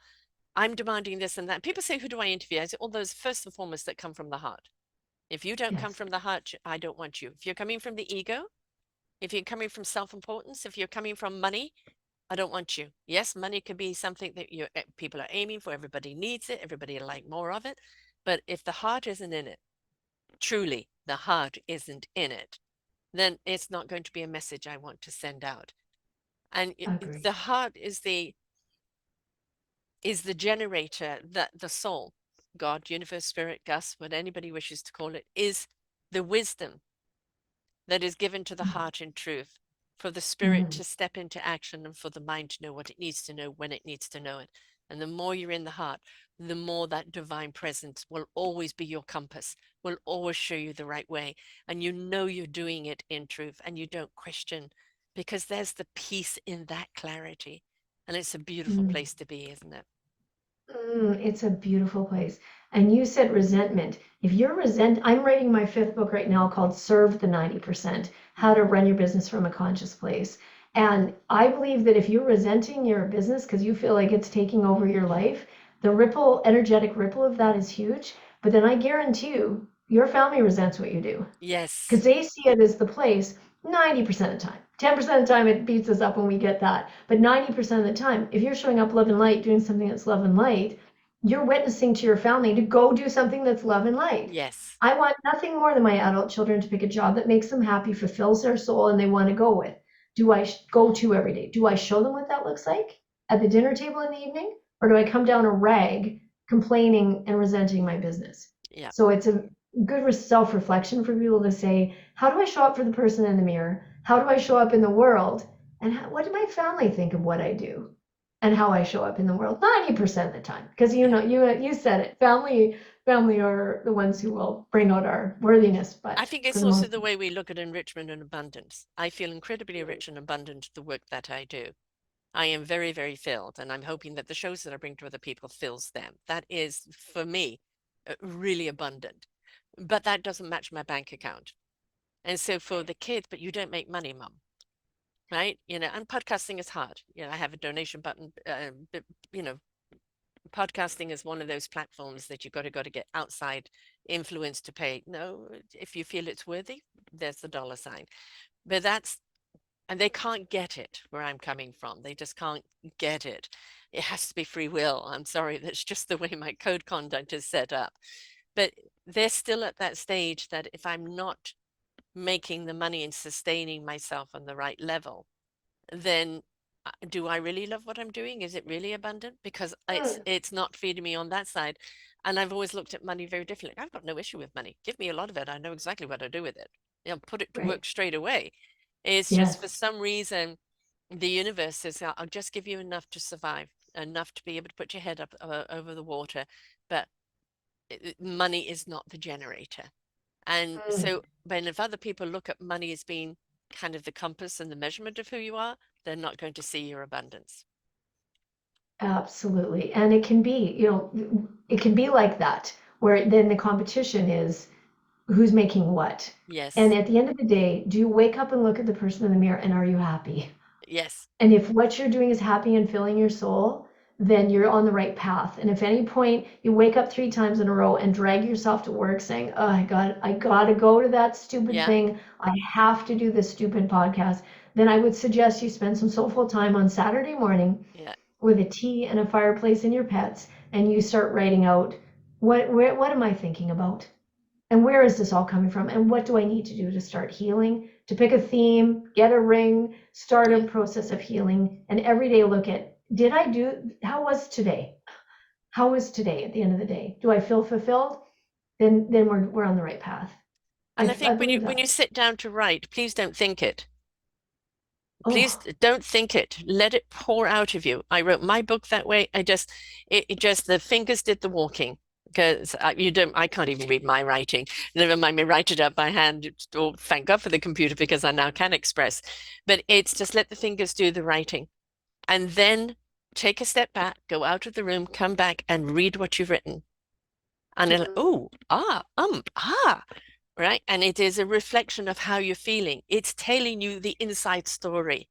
I'm demanding this and that, people say, who do I interview? I say, all those first and foremost that come from the heart. If you don't come Yes. from the heart, I don't want you. If you're coming from the ego, if you're coming from self-importance, if you're coming from money, I don't want you. Yes, money could be something that people are aiming for. Everybody needs it. Everybody like more of it. But if the heart isn't in it, truly the heart isn't in it, then it's not going to be a message I want to send out. And Agree. the heart is the generator, that the soul, God, universe, spirit, Gus, what anybody wishes to call it, is the wisdom that is given to the heart in truth, for the spirit Mm-hmm. to step into action and for the mind to know what it needs to know when it needs to know it. And the more you're in the heart, the more that divine presence will always be your compass, will always show you the right way. And you know you're doing it in truth and you don't question, because there's the peace in that clarity. And it's a beautiful Mm. place to be, isn't it? It's a beautiful place. And you said resentment. If you're I'm writing my fifth book right now called Serve the 90%, How to Run Your Business from a Conscious Place. And I believe that if you're resenting your business because you feel like it's taking over your life, the energetic ripple of that is huge. But then I guarantee you, your family resents what you do Yes. because they see it as the place 90% of the time. 10% of the time it beats us up when we get that. But 90% of the time, if you're showing up love and light, doing something that's love and light, you're witnessing to your family to go do something that's love and light. Yes. I want nothing more than my adult children to pick a job that makes them happy, fulfills their soul, and they want to go with. Do I go to every day? Do I show them what that looks like at the dinner table in the evening? Or do I come down a rag complaining and resenting my business? Yeah. So it's a good self-reflection for people to say, how do I show up for the person in the mirror? How do I show up in the world? And what do my family think of what I do and how I show up in the world? 90% of the time, because Yeah. you said it. Family are the ones who will bring out our worthiness, I but think for it's the also most the way we look at enrichment and abundance. I feel incredibly rich and abundant the work that I do. I am very, very filled, and I'm hoping that the shows that I bring to other people fills them. That is, for me, really abundant. But that doesn't match my bank account. And so for the kids, but you don't make money, mum, right? You know, and podcasting is hard. You know, I have a donation button, but, you know, podcasting is one of those platforms that you got to get outside influence to pay. No, if you feel it's worthy, there's the dollar sign. But that's, and they can't get it where I'm coming from. They just can't get it. It has to be free will. I'm sorry, that's just the way my code conduct is set up. But they're still at that stage that if I'm not making the money and sustaining myself on the right level, then do I really love what I'm doing? Is it really abundant? Because Mm, it's not feeding me on that side. And I've always looked at money very differently. I've got no issue with money. Give me a lot of it. I know exactly what to do with it. Put it to right. work straight away. It's just for Yes. some reason the universe says, I'll just give you enough to survive, enough to be able to put your head up over the water. But money is not the generator. And Mm, so, when if other people look at money as being kind of the compass and the measurement of who you are, they're not going to see your abundance. absolutely. And it can be, it can be like that, where then the competition is who's making what. And Yes, at the end of the day, do you wake up and look at the person in the mirror and are you happy? yes, And if what you're doing is happy and filling your soul, then you're on the right path. And if any point you wake up 3 times in a row and drag yourself to work saying, "Oh, I gotta go to that stupid yeah, thing. I have to do this stupid podcast," then I would suggest you spend some soulful time on Saturday morning yeah, with a tea and a fireplace and your pets, and you start writing out what am I thinking about? And where is this all coming from? And what do I need to do to start healing? To pick a theme, get a ring, start a yeah. process of healing, and every day look at, did I do, how was today? How was today at the end of the day? Do I feel fulfilled? Then we're on the right path. And I I think when you believe that. sit down to write, please don't think it. Please Oh, don't think it. Let it pour out of you. I wrote my book that way. It just the fingers did the walking because you don't. I can't even read my writing. Never mind me write it up by hand. Oh, thank God for the computer because I now can express. But it's just let the fingers do the writing, and then take a step back, go out of the room, come back, and read what you've written. And then, mm, oh, right. And it is a reflection of how you're feeling. It's telling you the inside story.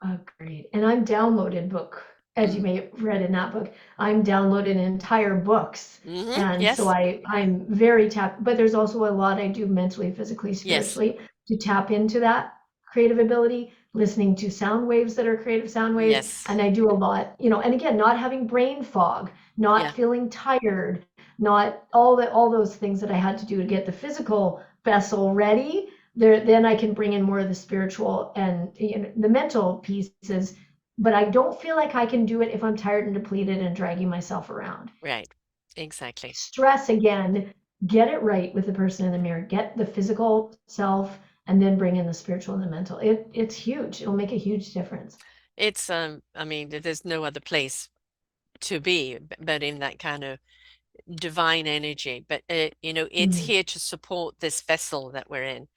agreed. And I'm downloaded book, as you Mm. may have read in that book. I'm downloaded entire books. And so Yes. I'm very tapped, but there's also a lot I do mentally, physically, Yes. spiritually to tap into that creative ability, listening to sound waves that are creative sound waves. Yes. And I do a lot, and again, not having brain fog, not Yeah. feeling tired, not all those things that I had to do to get the physical vessel ready there, then I can bring in more of the spiritual and the mental pieces. But I don't feel like I can do it if I'm tired and depleted and dragging myself around. Right. Exactly. Stress again, get it right with the person in the mirror, get the physical self, and then bring in the spiritual and the mental. It's huge. It'll make a huge difference. It's I mean, there's no other place to be but in that kind of divine energy. But it's Mm, here to support this vessel that we're in.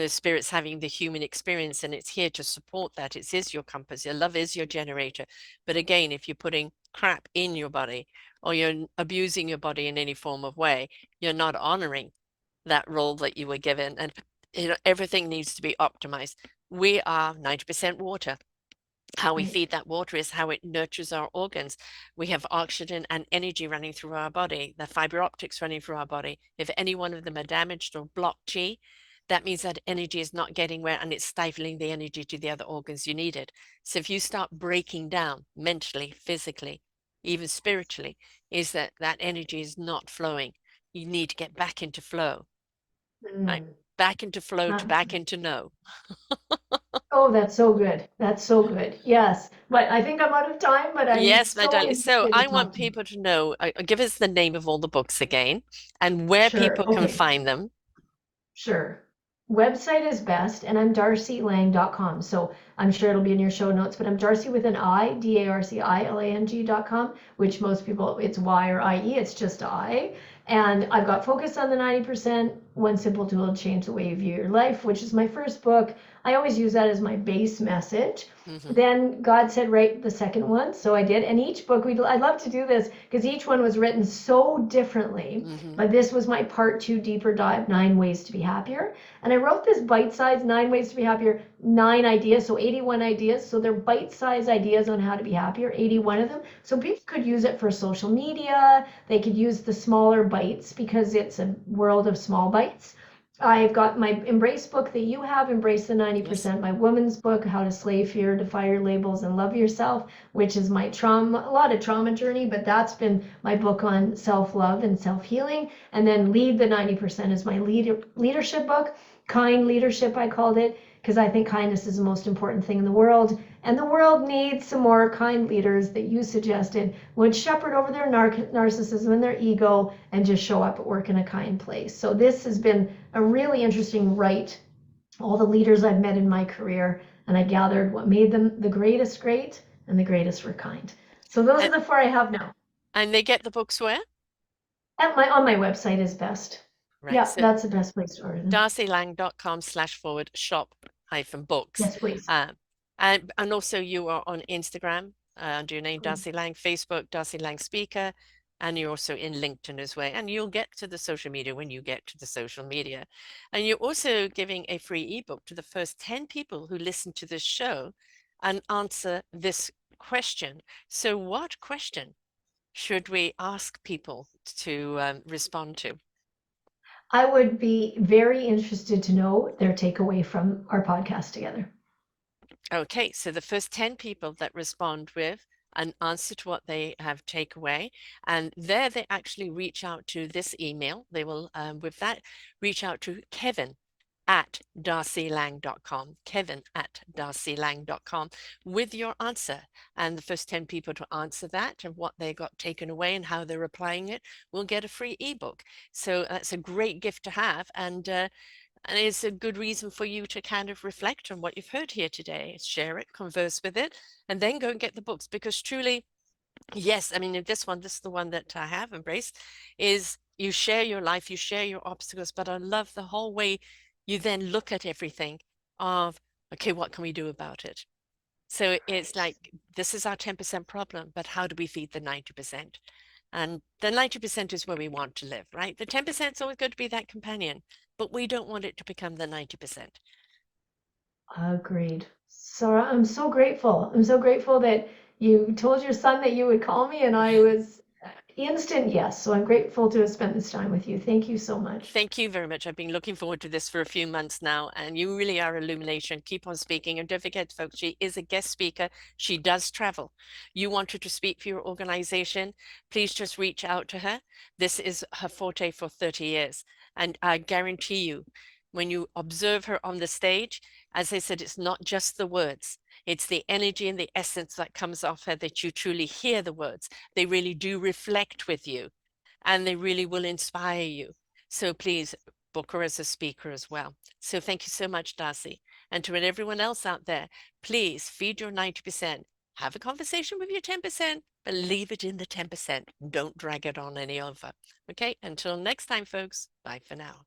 Spirit's having the human experience and it's here to support that. It is your compass. Your love is your generator. But again, if you're putting crap in your body or you're abusing your body in any form of way, you're not honoring that role that you were given. And everything needs to be optimized. We are 90% water. How we right. feed that water is how it nurtures our organs. We have oxygen and energy running through our body, the fiber optics running through our body. If any one of them are damaged or blocked chi, that means that energy is not getting where and it's stifling the energy to the other organs you needed. So if you start breaking down mentally, physically, even spiritually, is that energy is not flowing. You need to get back into flow, right? Mm. Back into flow to Uh, back into no. oh, that's so good. That's so good. Yes. But I think I'm out of time, but I'm Yes, my so darling. So interested to I talk want to you. people to know, give us the name of all the books again and where Sure. people can Okay. find them. Sure. Website is best, and I'm darcilang.com. So I'm sure it'll be in your show notes, but I'm Darci with an I, DARCILANG.com, which most people, it's Y or IE, it's just I. And I've got Focus on the 90%, One Simple Tool to Change the Way You View Your Life, which is my first book. I always use that as my base message. Hmm. Then God said, write the second one. So I did. And each book, I'd love to do this because each one was written so differently. Hmm. But this was my part two deeper dive, 9 ways to be happier. And I wrote this bite sized 9 ways to be happier, 9 ideas, so 81 ideas. So they're bite sized ideas on how to be happier, 81 of them. So people could use it for social media. They could use the smaller bites because it's a world of small bites. I've got my Embrace book that you have, Embrace the Yes. 90%, my woman's book, How to Slay Fear, Defy Your Labels, and Love Yourself, which is my trauma, a lot of trauma journey, but that's been my book on self-love and self-healing. And then Lead the 90% is my leadership book, Kind Leadership, I called it, because I think kindness is the most important thing in the world. And the world needs some more kind leaders that you suggested would shepherd over their narcissism and their ego and just show up at work in a kind place. So this has been a really interesting write, all the leaders I've met in my career, and I gathered what made them the greatest great and the greatest were kind. So those are And the four I have now. and they get the books where? At my on my website is best. Right. Yeah, So that's the best place to order them. darcilang.com/shop-books. Yes, please. Um, and also you are on Instagram under your name, Darci Lang, Facebook, Darci Lang Speaker, and you're also in LinkedIn as well. And you'll get to the social media when you get to the social media. And you're also giving a free ebook to the first 10 people who listen to this show and answer this question. So what question should we ask people to respond to? I would be very interested to know their takeaway from our podcast together. Okay, so the first 10 people that respond with an answer to what they have take away, and there they actually reach out to this email. They will, with that, reach out to Kevin at darcilang.com, Kevin at darcilang.com with your answer. And the first 10 people to answer that and what they got taken away and how they're applying it will get a free ebook. So that's a great gift to have. And it's a good reason for you to kind of reflect on what you've heard here today, share it, converse with it, and then go and get the books. Because truly, yes, I mean, this is the one that I have embraced, is you share your life, you share your obstacles, but I love the whole way you then look at everything of, okay, what can we do about it? So it's Right. like, this is our 10% problem, but how do we feed the 90%? And the 90% is where we want to live, right? The 10% is always going to be that companion, but we don't want it to become the 90%. Agreed. So I'm so grateful. I'm so grateful that you told your son that you would call me, and I was instant yes. So I'm grateful to have spent this time with you. Thank you so much. Thank you very much. I've been looking forward to this for a few months now, and you really are illumination. Keep on speaking. And don't forget, folks, she is a guest speaker. She does travel. You want her to speak for your organization, please just reach out to her. This is her forte for 30 years. And I guarantee you, when you observe her on the stage, as I said, it's not just the words. It's the energy and the essence that comes off her that you truly hear the words. They really do reflect with you and they really will inspire you. So please book her as a speaker as well. So thank you so much, Darci. And to everyone else out there, please feed your 90%. Have a conversation with your 10%, but leave it in the 10%. Don't drag it on any over. Okay, until next time, folks. Bye for now.